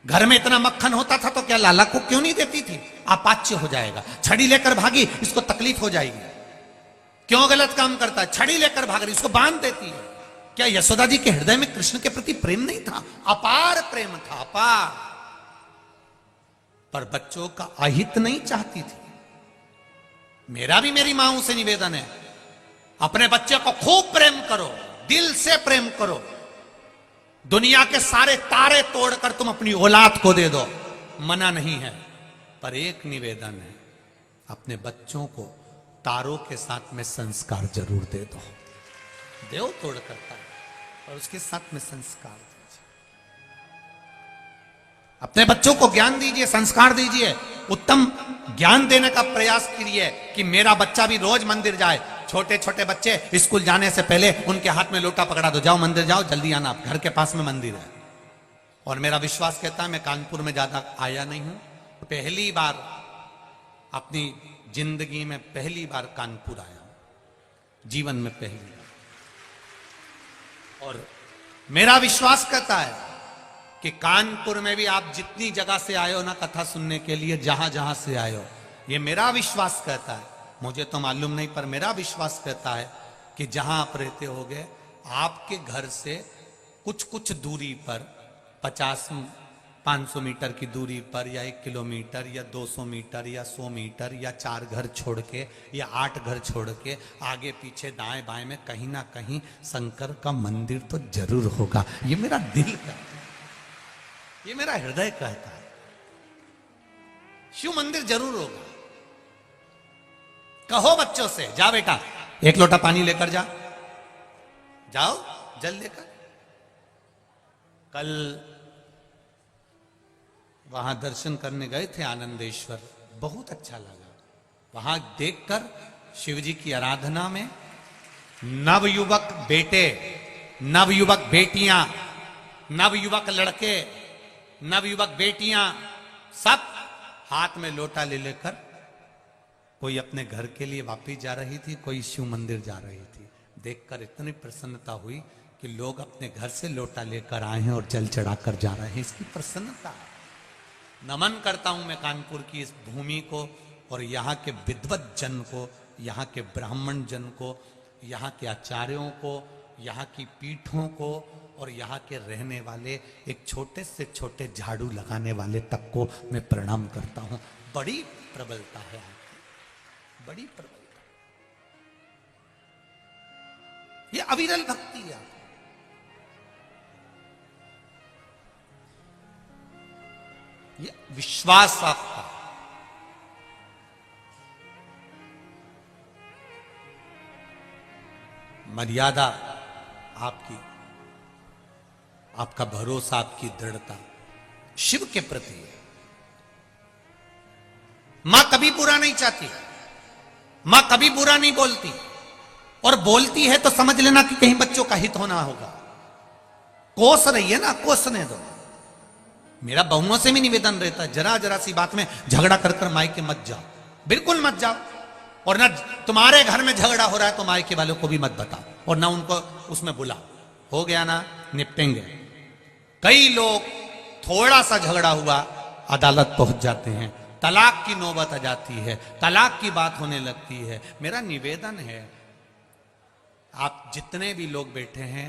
Speaker 1: घर में इतना मक्खन होता था तो क्या लाला को क्यों नहीं देती थी? अपाच्य हो जाएगा, छड़ी लेकर भागी, इसको तकलीफ हो जाएगी। क्यों गलत काम करता है? छड़ी लेकर भाग रही, इसको बांध देती है। क्या यशोदा जी के हृदय में कृष्ण के प्रति प्रेम नहीं था? अपार प्रेम था, अपार। पर बच्चों का अहित नहीं चाहती थी। मेरा भी मेरी मां से निवेदन है, अपने बच्चे को खूब प्रेम करो, दिल से प्रेम करो। दुनिया के सारे तारे तोड़कर तुम अपनी औलाद को दे दो, मना नहीं है। पर एक निवेदन है, अपने बच्चों को तारों के साथ में संस्कार जरूर दे दो। देव तोड़ करता है, और उसके साथ में संस्कार दीजिए। अपने बच्चों को ज्ञान दीजिए, संस्कार दीजिए। उत्तम ज्ञान देने का प्रयास कीजिए कि मेरा बच्चा भी रोज मंदिर जाए। छोटे छोटे बच्चे स्कूल जाने से पहले उनके हाथ में लोटा पकड़ा दो, जाओ मंदिर जाओ, जल्दी आना, घर के पास में मंदिर है। और मेरा विश्वास कहता है, मैं कानपुर में ज्यादा आया नहीं हूं, पहली बार अपनी जिंदगी में पहली बार कानपुर आया हूं, जीवन में पहली बार। और मेरा विश्वास कहता है कि कानपुर में भी आप जितनी जगह से आए हो ना कथा सुनने के लिए, जहां जहां से आए हो, ये मेरा विश्वास कहता है, मुझे तो मालूम नहीं पर मेरा विश्वास कहता है कि जहां आप रहते होगे, आपके घर से कुछ कुछ दूरी पर, 50-500 मीटर की दूरी पर, या 1 किलोमीटर, या 200 मीटर, या 100 मीटर, या 4 घर छोड़ के, या 8 घर छोड़ के, आगे पीछे दाएं बाएं में कहीं ना कहीं शंकर का मंदिर तो जरूर होगा। ये मेरा दिल कहता है, ये मेरा हृदय कहता है, शिव मंदिर जरूर होगा। कहो बच्चों से, जा बेटा 1 लोटा पानी लेकर जा, जाओ जल लेकर। कल वहां दर्शन करने गए थे आनंदेश्वर, बहुत अच्छा लगा। वहां देखकर शिवजी की आराधना में नवयुवक बेटे, नवयुवक बेटियां, नवयुवक लड़के, नवयुवक बेटियां सब हाथ में लोटा ले लेकर, कोई अपने घर के लिए वापिस जा रही थी, कोई शिव मंदिर जा रही थी। देखकर इतनी प्रसन्नता हुई कि लोग अपने घर से लोटा लेकर आए हैं और जल चढ़ाकर जा रहे हैं। इसकी प्रसन्नता है। नमन करता हूं मैं कानपुर की इस भूमि को, और यहाँ के विद्वत जन को, यहाँ के ब्राह्मण जन को, यहाँ के आचार्यों को, यहाँ की पीठों को, और यहाँ के रहने वाले एक छोटे से छोटे झाड़ू लगाने वाले तक को मैं प्रणाम करता हूं। बड़ी प्रबलता है, बड़ी प्रबलता। ये अविरल भक्ति है। ये विश्वास आपका, मर्यादा आपकी, आपका भरोसा, आपकी दृढ़ता शिव के प्रति है। मां कभी बुरा नहीं चाहती, मां कभी बुरा नहीं बोलती, और बोलती है तो समझ लेना कि कहीं बच्चों का हित होना होगा। कोस रही है ना, कोसने दो। मेरा बहुओं से भी निवेदन रहता है, जरा जरा सी बात में झगड़ा कर कर मायके मत जाओ, बिल्कुल मत जाओ। और ना तुम्हारे घर में झगड़ा हो रहा है तो मायके वालों को भी मत बताओ, और ना उनको उसमें बुलाओ। हो गया ना, निपटेंगे। कई लोग थोड़ा सा झगड़ा हुआ अदालत पहुंच जाते हैं, तलाक की नौबत आ जाती है, तलाक की बात होने लगती है। मेरा निवेदन है, आप जितने भी लोग बैठे हैं,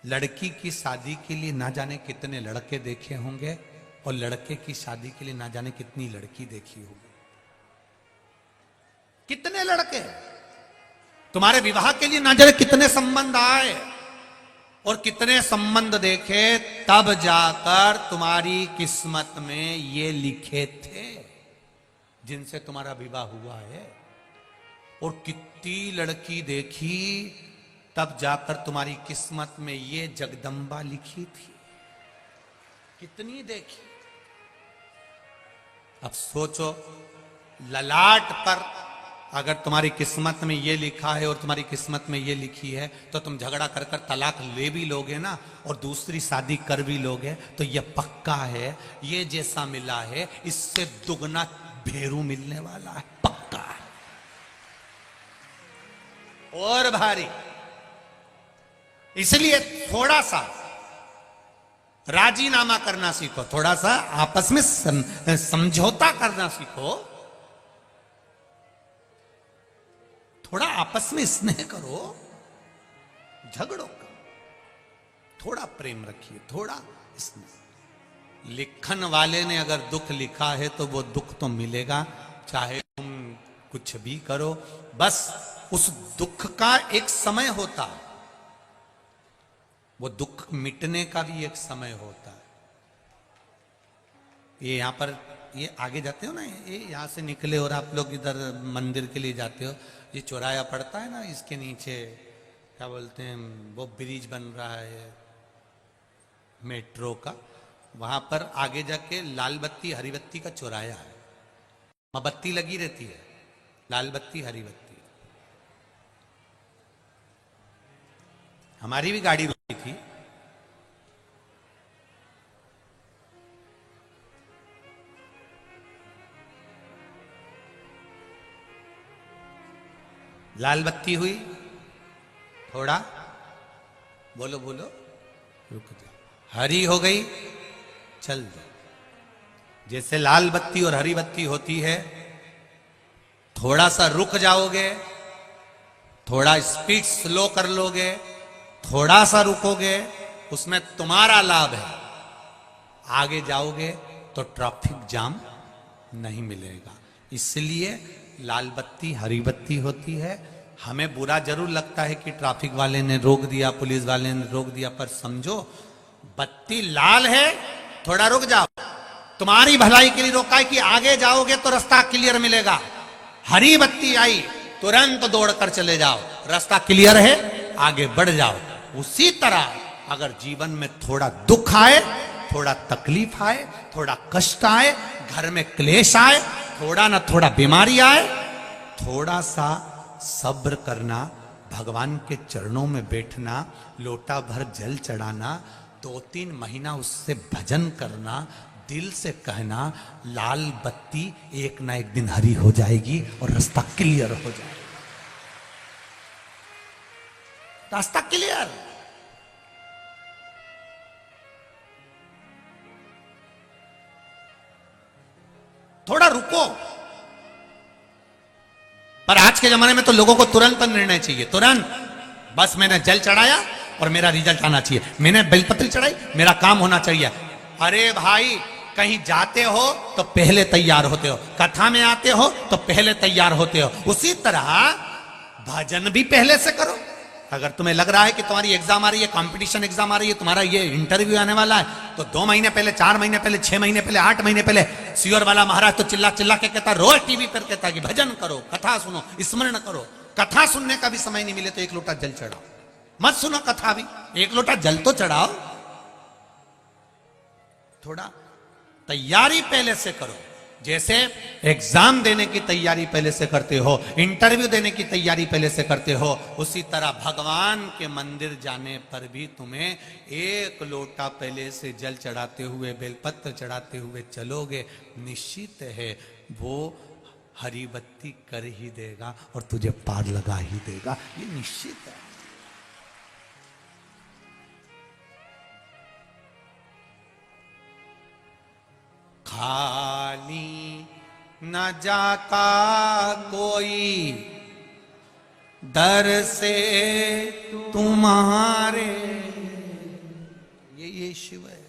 Speaker 1: लड़की की शादी के लिए ना जाने कितने लड़के देखे होंगे, और लड़के की शादी के लिए ना जाने कितनी लड़की देखी होगी। कितने लड़के तुम्हारे विवाह के लिए ना जाने कितने संबंध आए, और कितने संबंध देखे, तब जाकर तुम्हारी किस्मत में ये लिखे थे जिनसे तुम्हारा विवाह हुआ है। और कितनी लड़की देखी, तब जाकर तुम्हारी किस्मत में ये जगदंबा लिखी थी। कितनी देखी। अब सोचो, ललाट पर अगर तुम्हारी किस्मत में ये लिखा है और तुम्हारी किस्मत में ये लिखी है, तो तुम झगड़ा कर कर तलाक ले भी लोगे ना, और दूसरी शादी कर भी लोगे, तो ये पक्का है, ये जैसा मिला है इससे दुगना भेरू मिलने वाला है, पक्का है। और भारी। इसलिए थोड़ा सा राजीनामा करना सीखो, थोड़ा सा आपस में समझौता करना सीखो, थोड़ा आपस में स्नेह करो, झगड़ो करो, थोड़ा प्रेम रखिए, थोड़ा स्नेह। लिखन वाले ने अगर दुख लिखा है तो वो दुख तो मिलेगा, चाहे तुम कुछ भी करो। बस उस दुख का एक समय होता है, वो दुख मिटने का भी एक समय होता है। ये यहां पर, ये आगे जाते हो ना, ये यहां से निकले और आप लोग इधर मंदिर के लिए जाते हो, ये चौराया पड़ता है ना, इसके नीचे क्या बोलते हैं, वो ब्रिज बन रहा है मेट्रो का, वहां पर आगे जाके लाल बत्ती हरी बत्ती का चौराया है, वहां बत्ती लगी रहती है, लाल बत्ती हरी बत्ती। हमारी भी गाड़ी रुकी थी, लाल बत्ती हुई, थोड़ा बोलो बोलो, रुक जाओ, हरी हो गई, चल दो। जैसे लाल बत्ती और हरी बत्ती होती है, थोड़ा सा रुक जाओगे, थोड़ा स्पीड स्लो कर लोगे, थोड़ा सा रुकोगे, उसमें तुम्हारा लाभ है। आगे जाओगे तो ट्रैफिक जाम नहीं मिलेगा। इसलिए लाल बत्ती हरी बत्ती होती है। हमें बुरा जरूर लगता है कि ट्रैफिक वाले ने रोक दिया, पुलिस वाले ने रोक दिया, पर समझो बत्ती लाल है, थोड़ा रुक जाओ, तुम्हारी भलाई के लिए रोका है कि आगे जाओगे तो रास्ता क्लियर मिलेगा। हरी बत्ती आई, तुरंत दौड़कर चले जाओ, रास्ता क्लियर है, आगे बढ़ जाओ। उसी तरह अगर जीवन में थोड़ा दुख आए, थोड़ा तकलीफ आए, थोड़ा कष्ट आए, घर में क्लेश आए, थोड़ा ना थोड़ा बीमारी आए, थोड़ा सा सब्र करना, भगवान के चरणों में बैठना, लोटा भर जल चढ़ाना, 2-3 महीना उससे भजन करना, दिल से कहना, लाल बत्ती एक ना एक दिन हरी हो जाएगी और रास्ता क्लियर हो जाएगा। रास्ता क्लियर। थोड़ा रुको। पर आज के जमाने में तो लोगों को तुरंत निर्णय चाहिए, तुरंत। बस मैंने जल चढ़ाया और मेरा रिजल्ट आना चाहिए, मैंने बेलपत्री चढ़ाई, मेरा काम होना चाहिए। अरे भाई, कहीं जाते हो तो पहले तैयार होते हो, कथा में आते हो तो पहले तैयार होते हो। उसी तरह भजन भी पहले से करो, अगर तुम्हें लग रहा है कि तुम्हारी एग्जाम आ रही है, कंपटीशन एग्जाम आ रही है, तुम्हारा ये इंटरव्यू आने वाला है, तो 2 महीने पहले, 4 महीने पहले, 6 महीने पहले, 8 महीने पहले सियोर वाला महाराज तो चिल्ला चिल्ला के कहता, रोज टीवी पर कहता कि भजन करो, कथा सुनो, स्मरण करो। कथा सुनने का भी समय नहीं मिले तो 1 लोटा जल चढ़ाओ। मत सुनो कथा भी, 1 लोटा जल तो चढ़ाओ। थोड़ा तैयारी पहले से करो। जैसे एग्जाम देने की तैयारी पहले से करते हो, इंटरव्यू देने की तैयारी पहले से करते हो, उसी तरह भगवान के मंदिर जाने पर भी तुम्हें 1 लोटा पहले से जल चढ़ाते हुए, बेलपत्र चढ़ाते हुए चलोगे, निश्चित है वो हरी बत्ती कर ही देगा और तुझे पार लगा ही देगा, ये निश्चित है। खाली न जाता कोई दर से तुम्हारे, ये शिव है।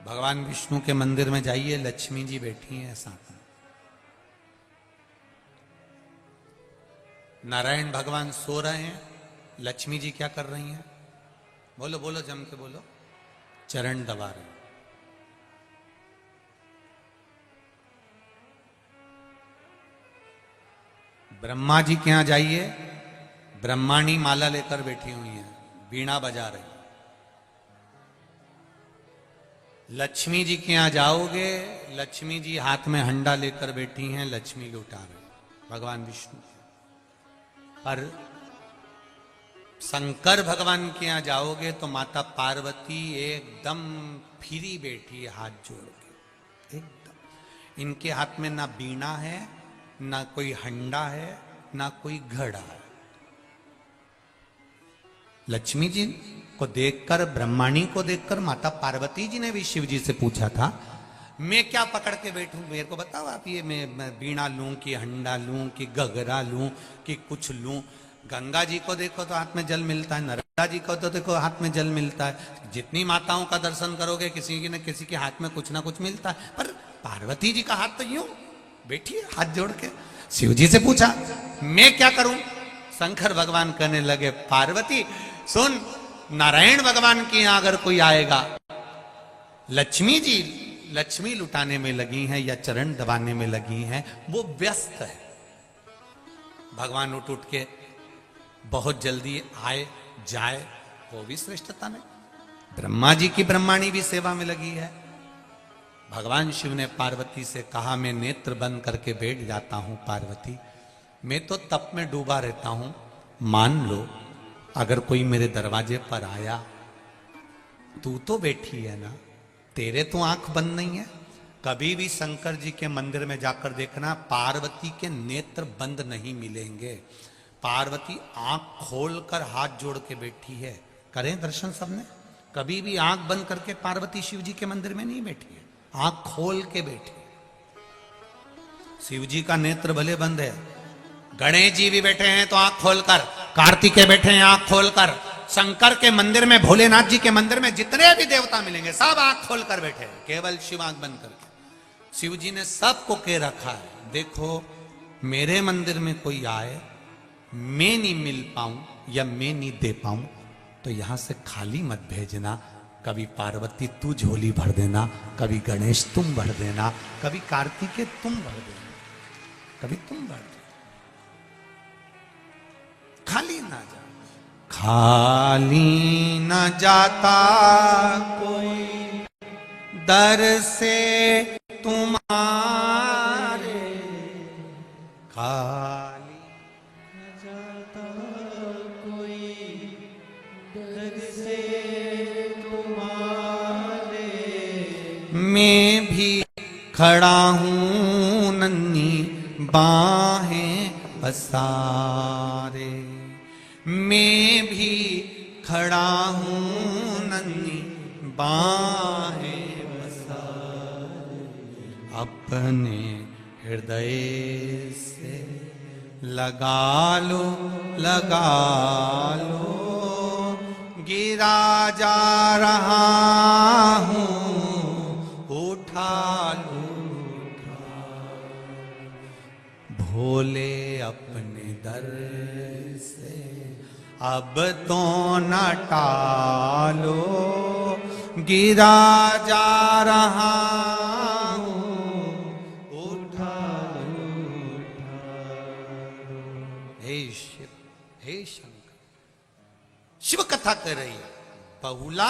Speaker 1: भगवान विष्णु के मंदिर में जाइए, लक्ष्मी जी बैठी हैं साथ में, नारायण भगवान सो रहे हैं, लक्ष्मी जी क्या कर रही हैं? बोलो बोलो, जम के बोलो। चरण दबा रहे हैं। ब्रह्मा जी के यहां जाइए, ब्रह्माणी माला लेकर बैठी हुई हैं, बीणा बजा रही। लक्ष्मी जी के यहां जाओगे, लक्ष्मी जी हाथ में हंडा लेकर बैठी हैं, लक्ष्मी लुटा रहे भगवान विष्णु। पर शंकर भगवान के यहां जाओगे तो माता पार्वती एकदम फिरी बैठी है, हाथ जोड़ के एकदम। इनके हाथ में ना बीणा है, ना कोई हंडा है, ना कोई घड़ा है। लक्ष्मी जी को देखकर, ब्रह्माणी को देखकर माता पार्वती जी ने भी शिव जी से पूछा था, मैं क्या पकड़ के बैठूं, मेरे को बताओ आप, ये मैं बीणा लूं कि हंडा लूं कि गगरा लूं कि कुछ लूं। गंगा जी को देखो तो हाथ में जल मिलता है, नर्मदा जी को तो देखो हाथ में जल मिलता है। जितनी माताओं का दर्शन करोगे किसी की न किसी के हाथ में कुछ ना कुछ मिलता है, पर पार्वती जी का हाथ तो यूं बैठी है हाथ जोड़ के। शिव जी से पूछा मैं क्या करूं? शंकर भगवान कहने लगे, पार्वती सुन, नारायण भगवान के यहां अगर कोई आएगा, लक्ष्मी जी लक्ष्मी लुटाने में लगी हैं या चरण दबाने में लगी हैं, वो व्यस्त है। भगवान उठ के बहुत जल्दी आए जाए, वो भी श्रेष्ठता में। ब्रह्मा जी की ब्रह्माणी भी सेवा में लगी है। भगवान शिव ने पार्वती से कहा, मैं नेत्र बंद करके बैठ जाता हूं पार्वती, मैं तो तप में डूबा रहता हूं, मान लो अगर कोई मेरे दरवाजे पर आया, तू तो बैठी है ना, तेरे तो आंख बंद नहीं है। कभी भी शंकर जी के मंदिर में जाकर देखना, पार्वती के नेत्र बंद नहीं मिलेंगे। पार्वती आंख खोलकर हाथ जोड़ के बैठी है। करें दर्शन सबने, कभी भी आंख बंद करके पार्वती शिव जी के मंदिर में नहीं बैठी है, आंख खोल के बैठी। शिव जी का नेत्र भले बंद है, गणेश जी भी बैठे हैं तो आंख खोलकर, कार्तिकेय बैठे हैं आंख खोलकर, शंकर के मंदिर में, भोलेनाथ जी के मंदिर में जितने भी देवता मिलेंगे सब आंख खोलकर बैठे हैं, केवल शिव आंख बंद करके। शिव जी ने सबको कह रखा है, देखो मेरे मंदिर में कोई आए, मैं नहीं मिल पाऊं या मैं नहीं दे पाऊं तो यहां से खाली मत भेजना। कभी पार्वती तू झोली भर देना, कभी गणेश तुम भर देना, कभी कार्तिकेय तुम भर देना, कभी तुम भर देना, खाली ना जा। खाली न जाता कोई दर से तुम्हारे, खाली न जाता कोई दर से तुम्हारे, मैं भी खड़ा हूं नन्ही बाहें पसारे, मैं भी खड़ा हूं नन्ही बाहें पसारे, अपने हृदय से लगा लो, लगा लो, गिरा जा रहा हूं, उठा लो, अब तो न टालो, गिरा जा रहा हूं, उठा लो, हे शिव, हे शंकर। शिव कथा कर रही है, बहुला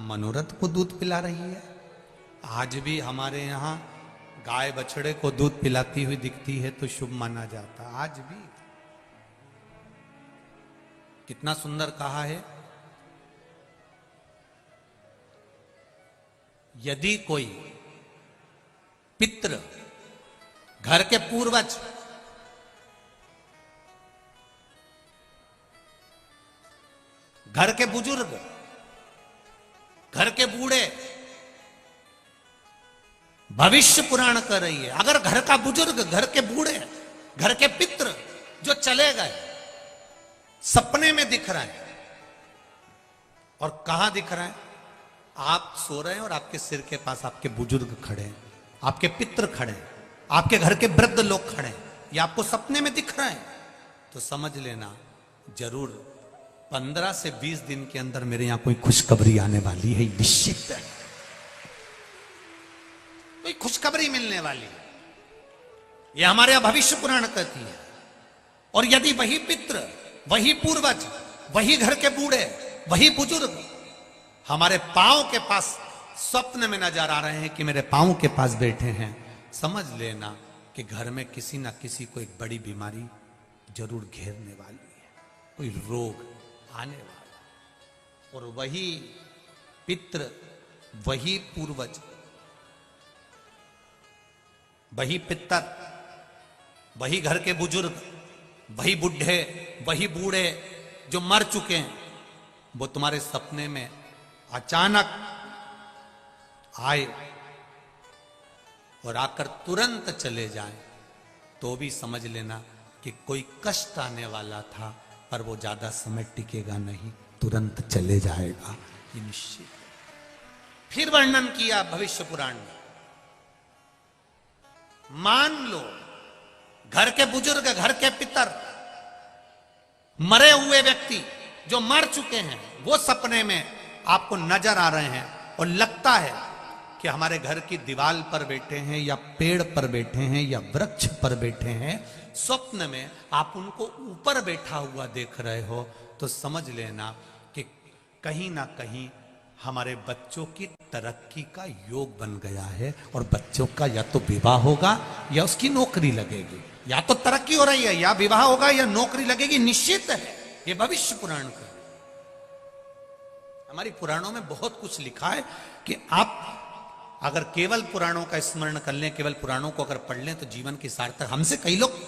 Speaker 1: मनोरथ को दूध पिला रही है। आज भी हमारे यहां गाय बछड़े को दूध पिलाती हुई दिखती है तो शुभ माना जाता। आज भी कितना सुंदर कहा है, यदि कोई पितृ, घर के पूर्वज, घर के बुजुर्ग, घर के बूढ़े, भविष्य पुराण कर रही है, अगर घर का बुजुर्ग, घर के बूढ़े, घर के पितृ जो चले गए, सपने में दिख रहा है, और कहां दिख रहा है, आप सो रहे हैं और आपके सिर के पास आपके बुजुर्ग खड़े हैं, आपके पितृ खड़े हैं, आपके घर के वृद्ध लोग खड़े हैं, ये आपको सपने में दिख रहा है, तो समझ लेना जरूर 15 से 20 दिन के अंदर मेरे यहां कोई खुशखबरी आने वाली है, निश्चित है कोई खुशखबरी मिलने वाली है। ये हमारे यहां भविष्य पुराण कहती है। और यदि वही पितृ, वही पूर्वज, वही घर के बूढ़े, वही बुजुर्ग हमारे पांव के पास स्वप्न में नजर आ रहे हैं कि मेरे पांव के पास बैठे हैं, समझ लेना कि घर में किसी ना किसी को एक बड़ी बीमारी जरूर घेरने वाली है, कोई रोग आने वाला। और वही पितृ, वही पूर्वज, वही पितर, वही घर के बुजुर्ग, वही बुढ़े, वही बूढ़े जो मर चुके हैं, वो तुम्हारे सपने में अचानक आए और आकर तुरंत चले जाएं, तो भी समझ लेना कि कोई कष्ट आने वाला था, पर वो ज्यादा समय टिकेगा नहीं, तुरंत चले जाएगा, ये निश्चित। फिर वर्णन किया भविष्य पुराण में, मान लो घर के बुजुर्ग, घर के पितर, मरे हुए व्यक्ति जो मर चुके हैं, वो सपने में आपको नजर आ रहे हैं और लगता है कि हमारे घर की दीवार पर बैठे हैं या पेड़ पर बैठे हैं या वृक्ष पर बैठे हैं, स्वप्न में आप उनको ऊपर बैठा हुआ देख रहे हो, तो समझ लेना कि कहीं ना कहीं हमारे बच्चों की तरक्की का योग बन गया है, और बच्चों का या तो विवाह होगा या उसकी नौकरी लगेगी, या तो तरक्की हो रही है, या विवाह होगा या नौकरी लगेगी, निश्चित है। ये भविष्य पुराण का, हमारी पुराणों में बहुत कुछ लिखा है कि आप अगर केवल पुराणों का स्मरण कर लें, केवल पुराणों को अगर पढ़ लें, तो जीवन की सार्थक। हमसे कई लोग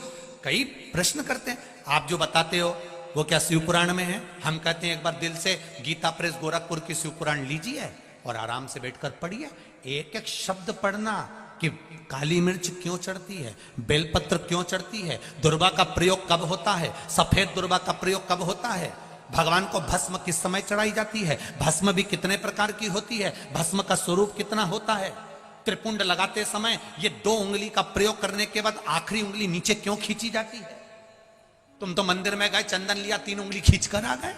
Speaker 1: कई प्रश्न करते हैं, आप जो बताते हो वो क्या शिव पुराण में है? हम कहते हैं एक बार दिल से गीता प्रेस गोरखपुर की शिव पुराण लीजिए और आराम से बैठकर पढ़िए, एक एक शब्द पढ़ना कि काली मिर्च क्यों चढ़ती है, बेलपत्र क्यों चढ़ती है, दुर्वा का प्रयोग कब होता है, सफेद दुर्वा का प्रयोग कब होता है, भगवान को भस्म किस समय चढ़ाई जाती है, भस्म भी कितने प्रकार की होती है, भस्म का स्वरूप कितना होता है, त्रिपुंड लगाते समय ये 2 उंगली का प्रयोग करने के बाद आखिरी उंगली नीचे क्यों खींची जाती है। तुम तो मंदिर में गए, चंदन लिया, 3 उंगली खींच कर आ गए।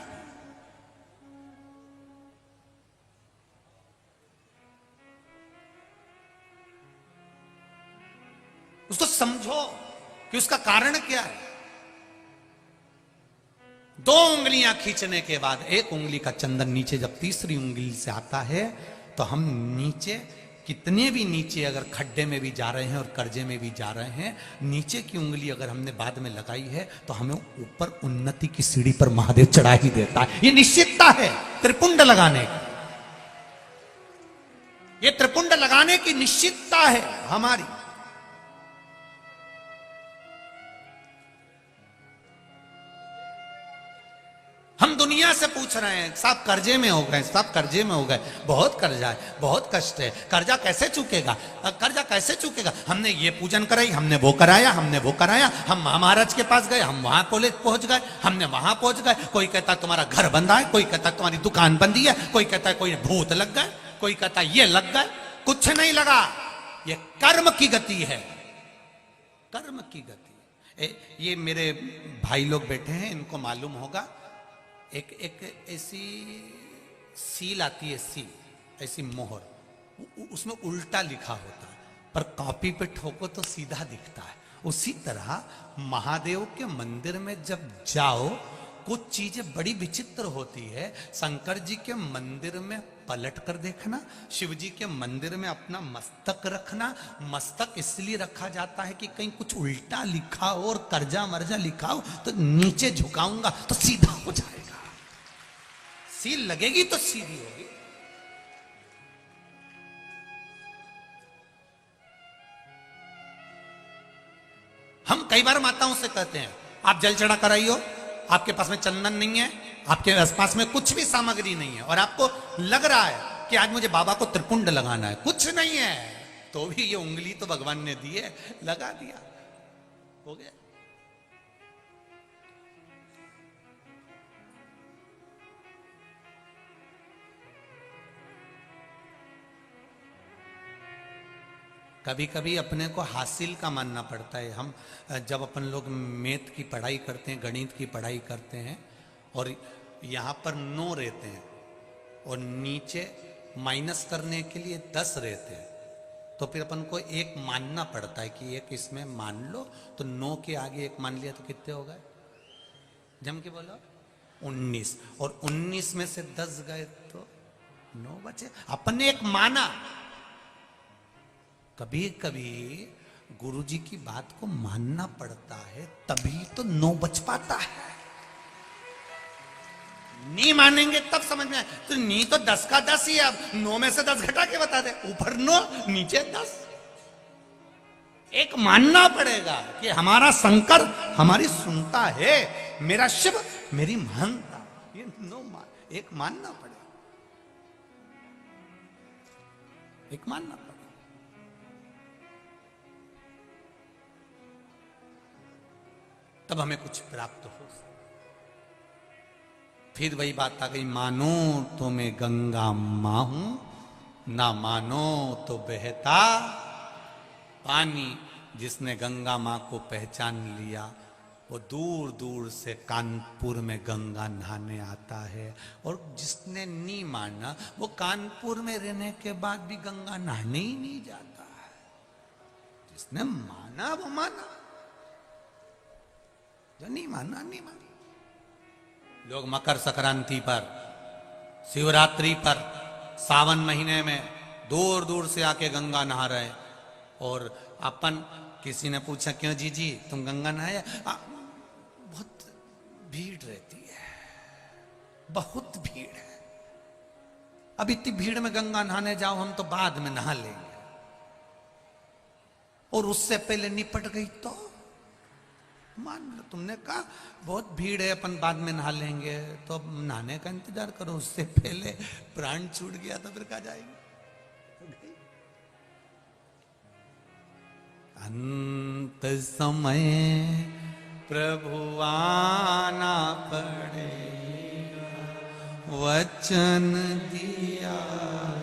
Speaker 1: उसको समझो कि उसका कारण क्या है। 2 उंगलियां खींचने के बाद 1 उंगली का चंदन नीचे जब तीसरी उंगली से आता है, तो हम नीचे, कितने भी नीचे अगर खड्डे में भी जा रहे हैं और कर्जे में भी जा रहे हैं, नीचे की उंगली अगर हमने बाद में लगाई है, तो हमें ऊपर उन्नति की सीढ़ी पर महादेव चढ़ा ही देता है। ये निश्चितता है त्रिपुंड लगाने की, ये त्रिपुंड लगाने की निश्चितता है हमारी। हम दुनिया से पूछ रहे हैं, साहब कर्जे में हो गए, साहब कर्जे में हो गए, बहुत कर्जा है, बहुत कष्ट है, कर्जा कैसे चुकेगा, कर्जा कैसे चुकेगा। हमने ये पूजन कराई, हमने वो कराया, हमने वो कराया, हम महाराज के पास गए, हम वहां कॉलेज पहुंच गए, हमने वहां पहुंच गए, कोई कहता तुम्हारा घर बंधा है, कोई कहता तुम्हारी दुकान बंदी है, कोई कहता है कोई भूत लग गए, कोई कहता ये लग गए। कुछ नहीं लगा, ये कर्म की गति है, कर्म की गति। ये मेरे भाई लोग बैठे हैं, इनको मालूम होगा, एक एक ऐसी सील आती है, सील ऐसी मोहर, उसमें उल्टा लिखा होता है, पर कॉपी पे ठोको तो सीधा दिखता है। उसी तरह महादेव के मंदिर में जब जाओ, कुछ चीजें बड़ी विचित्र होती है। शंकर जी के मंदिर में पलट कर देखना, शिव जी के मंदिर में अपना मस्तक रखना। मस्तक इसलिए रखा जाता है कि कहीं कुछ उल्टा लिखा हो और कर्जा मर्जा लिखा हो तो नीचे झुकाऊंगा तो सीधा हो जाएगा, सील लगेगी तो सीधी होगी। हम कई बार माताओं से कहते हैं आप जल चढ़ा कर आइयो, आपके पास में चंदन नहीं है, आपके आसपास में कुछ भी सामग्री नहीं है, और आपको लग रहा है कि आज मुझे बाबा को त्रिपुंड लगाना है, कुछ नहीं है, तो भी ये उंगली तो भगवान ने दी है, लगा दिया, हो गया। कभी कभी अपने को हासिल का मानना पड़ता है। हम जब अपन लोग मैथ की पढ़ाई करते हैं, गणित की पढ़ाई करते हैं, और यहाँ पर 9 रहते हैं और नीचे माइनस करने के लिए 10 रहते हैं, तो फिर अपन को एक मानना पड़ता है कि एक इसमें मान लो, तो 9 के आगे एक मान लिया तो कितने हो गए, जम के बोलो 19, और 19 में से 10 गए तो 9 बचे। अपन ने एक माना। कभी कभी गुरु जी की बात को मानना पड़ता है, तभी तो 9 बच पाता है। नहीं मानेंगे तब समझ में आए, तो नहीं तो 10 का 10 ही है, अब 9 में से 10 घटा के बता दे, ऊपर 9 नीचे 10। एक मानना पड़ेगा कि हमारा शंकर हमारी सुनता है, मेरा शिव मेरी मानता, ये 9 एक मानना पड़ेगा, एक मानना पड़ेगा। तब हमें कुछ प्राप्त हो। फिर वही बात आ गई, मानो तो मैं गंगा मां हूं, ना मानो तो बहता पानी। जिसने गंगा मां को पहचान लिया वो दूर दूर से कानपुर में गंगा नहाने आता है, और जिसने नहीं माना वो कानपुर में रहने के बाद भी गंगा नहाने ही नहीं जाता है। जिसने माना वो माना, जो नहीं माना नहीं माना। लोग मकर संक्रांति पर, शिवरात्रि पर, सावन महीने में दूर दूर से आके गंगा नहा रहे, और अपन किसी ने पूछा क्यों जी तुम गंगा नहाया? बहुत भीड़ रहती है, बहुत भीड़ है। अब इतनी भीड़ में गंगा नहाने जाओ हम तो बाद में नहा लेंगे, और उससे पहले निपट गई तो मान लो तुमने कहा बहुत भीड़ है अपन बाद में नहा लेंगे, तो अब नहाने का इंतजार करो, उससे पहले प्राण छूट गया तो फिर कहा जाएगी। अंत समय प्रभु आना पड़ेगा, वचन दिया आए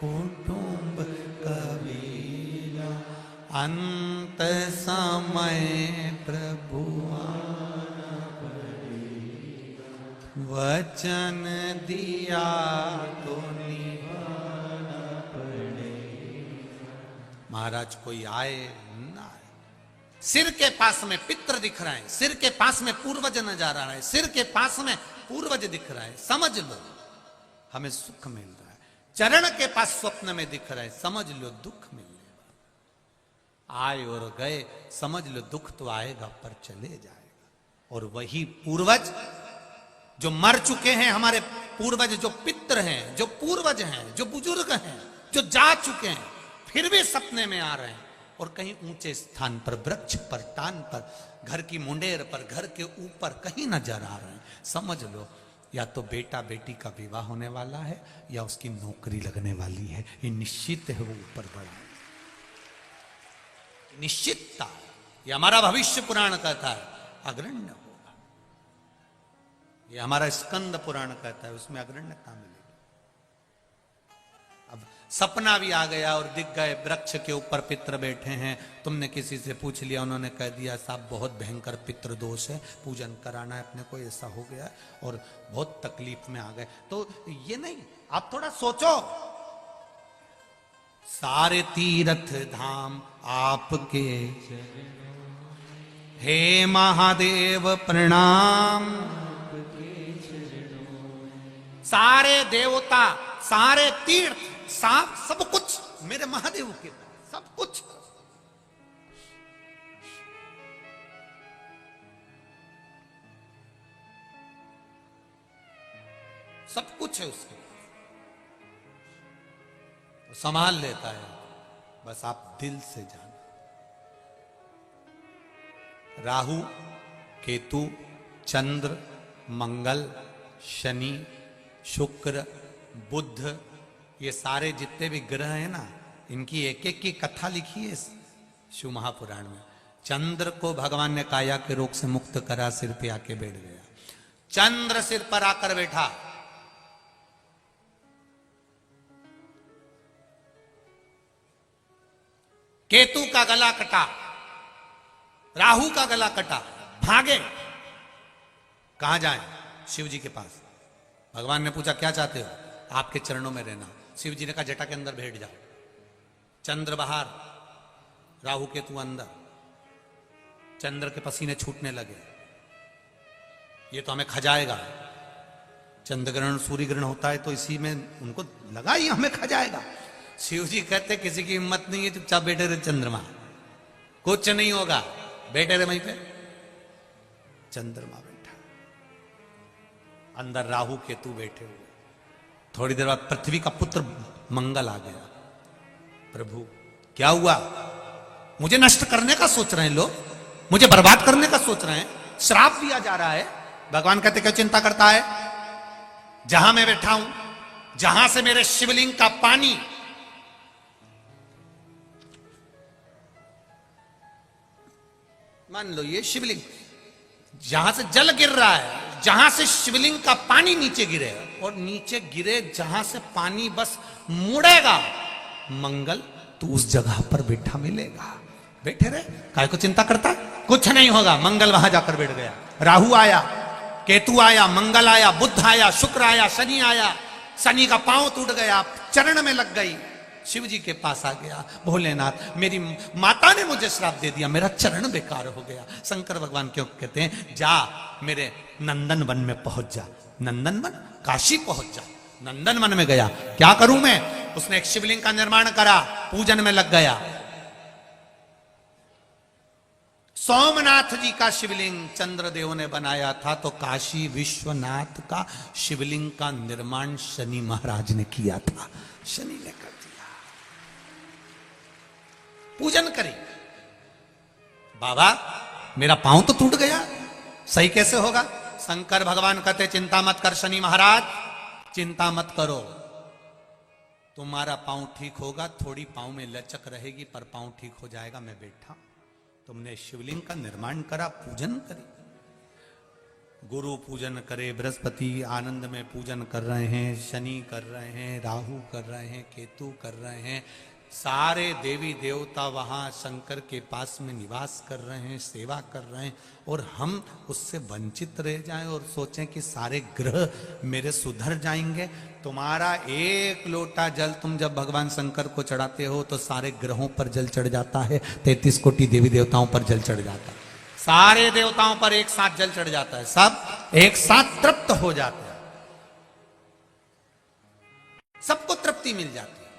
Speaker 1: कुटुंब कबीरा। अंत समय प्रभु आना पड़ेगा, वचन दिया तो निभाना पड़ेगा। महाराज कोई आए ना आए, सिर के पास में पितर दिख रहा है, सिर के पास में पूर्वज नजर आ रहा है, सिर के पास में पूर्वज दिख रहा है, समझ लो हमें सुख मिल रहा है। चरण के पास स्वप्न में दिख रहा है, समझ लो दुख मिलने वाला। आए और गए, समझ लो दुख तो आएगा पर चले जाएगा। और वही पूर्वज जो मर चुके हैं, हमारे पूर्वज जो पितर हैं, जो पूर्वज हैं, जो बुजुर्ग हैं, जो जा चुके हैं, फिर भी सपने में आ रहे हैं, और कहीं ऊंचे स्थान पर, वृक्ष पर, टान पर, घर की मुंडेर पर, घर के ऊपर कहीं नजर आ रहे हैं। समझ लो या तो बेटा बेटी का विवाह होने वाला है या उसकी नौकरी लगने वाली है, ये निश्चित है, वो ऊपर बढ़ा निश्चितता। ये हमारा भविष्य पुराण कहता है अग्रण्य होगा, ये हमारा स्कंद पुराण कहता है उसमें अग्रण्यता मिलेगी। अब सपना भी आ गया और दिख गए वृक्ष के ऊपर पितर बैठे हैं। तुमने किसी से पूछ लिया, उन्होंने कह दिया साहब बहुत भयंकर पितृ दोष है, पूजन कराना है अपने को, ऐसा हो गया और बहुत तकलीफ में आ गए। तो ये नहीं, आप थोड़ा सोचो, सारे तीर्थ धाम आपके, हे महादेव प्रणाम। सारे देवता, सारे तीर्थ, सब कुछ मेरे महादेव के पास, सब कुछ। सब कुछ है उसके, तो संभाल लेता है, बस आप दिल से जानो। राहु, केतु, चंद्र, मंगल, शनि, शुक्र, बुध, ये सारे जितने भी ग्रह हैं ना, इनकी एक एक की कथा लिखी है शिव महापुराण में। चंद्र को भगवान ने काया के रोग से मुक्त करा, सिर पे आके बैठ गया। चंद्र सिर पर आकर बैठा, केतु का गला कटा, राहु का गला कटा, भागे। कहां जाएं? शिव जी के पास। भगवान ने पूछा क्या चाहते हो? आपके चरणों में रहना। शिव जी ने कहा जटा के अंदर बैठ जाओ। चंद्र बाहर, राहु केतु अंदर। चंद्र के पसीने छूटने लगे, ये तो हमें खा जाएगा। चंद्र ग्रहण सूर्य ग्रहण होता है तो इसी में उनको लगा ही हमें खा जाएगा। शिव जी कहते किसी की हिम्मत नहीं है, चुपचाप बैठे रहे चंद्रमा, कुछ नहीं होगा, बैठे रहे वहीं पे। चंद्रमा बैठा, अंदर राहु केतु बैठे हुए। थोड़ी देर बाद पृथ्वी का पुत्र मंगल आ गया। प्रभु क्या हुआ? मुझे नष्ट करने का सोच रहे हैं लोग, मुझे बर्बाद करने का सोच रहे हैं, श्राप दिया जा रहा है। भगवान कहते क्यों चिंता करता है? जहां मैं बैठा हूं, जहां से मेरे शिवलिंग का पानी मान लो ये शिवलिंग, जहां से जल गिर रहा है, जहां से शिवलिंग का पानी नीचे गिरे, और नीचे गिरे जहां से पानी बस मुड़ेगा, मंगल तो उस जगह पर बैठा मिलेगा। बैठे रहे, काय को चिंता करता? कुछ नहीं होगा। मंगल वहां जाकर बैठ गया। राहु आया, केतु आया, मंगल आया, बुध आया, शुक्र आया, शनि आया। शनि का पांव टूट गया, चरण में लग गई। शिव जी के पास आ गया, भोलेनाथ मेरी माता ने मुझे श्राप दे दिया, मेरा चरण बेकार हो गया। शंकर भगवान क्यों कहते हैं जा मेरे नंदन वन में पहुंच जा। नंदन वन, काशी पहुंच जा। नंदन वन में गया, क्या करूं मैं? उसने एक शिवलिंग का निर्माण करा, पूजन में लग गया। सोमनाथ जी का शिवलिंग चंद्रदेव ने बनाया था, तो काशी विश्वनाथ का शिवलिंग का निर्माण शनि महाराज ने किया था। शनि ने कर दिया, पूजन करी। बाबा मेरा पांव तो टूट गया, सही कैसे होगा? शंकर भगवान कहते चिंता मत कर शनि महाराज, चिंता मत करो, तुम्हारा पांव ठीक होगा। थोड़ी पांव में लचक रहेगी पर पांव ठीक हो जाएगा। मैं बैठा, तुमने शिवलिंग का निर्माण करा, पूजन करे। गुरु पूजन करे, बृहस्पति आनंद में पूजन कर रहे हैं, शनि कर रहे हैं, राहु कर रहे हैं, केतु कर रहे हैं। सारे देवी देवता वहां शंकर के पास में निवास कर रहे हैं, सेवा कर रहे हैं, और हम उससे वंचित रह जाएं और सोचें कि सारे ग्रह मेरे सुधर जाएंगे। तुम्हारा एक लोटा जल तुम जब भगवान शंकर को चढ़ाते हो तो सारे ग्रहों पर जल चढ़ जाता है, 33 कोटि देवी देवताओं पर जल चढ़ जाता है, सारे देवताओं पर एक साथ जल चढ़ जाता है, सब एक साथ तृप्त हो जाते हैं, सबको तृप्ति मिल जाती है।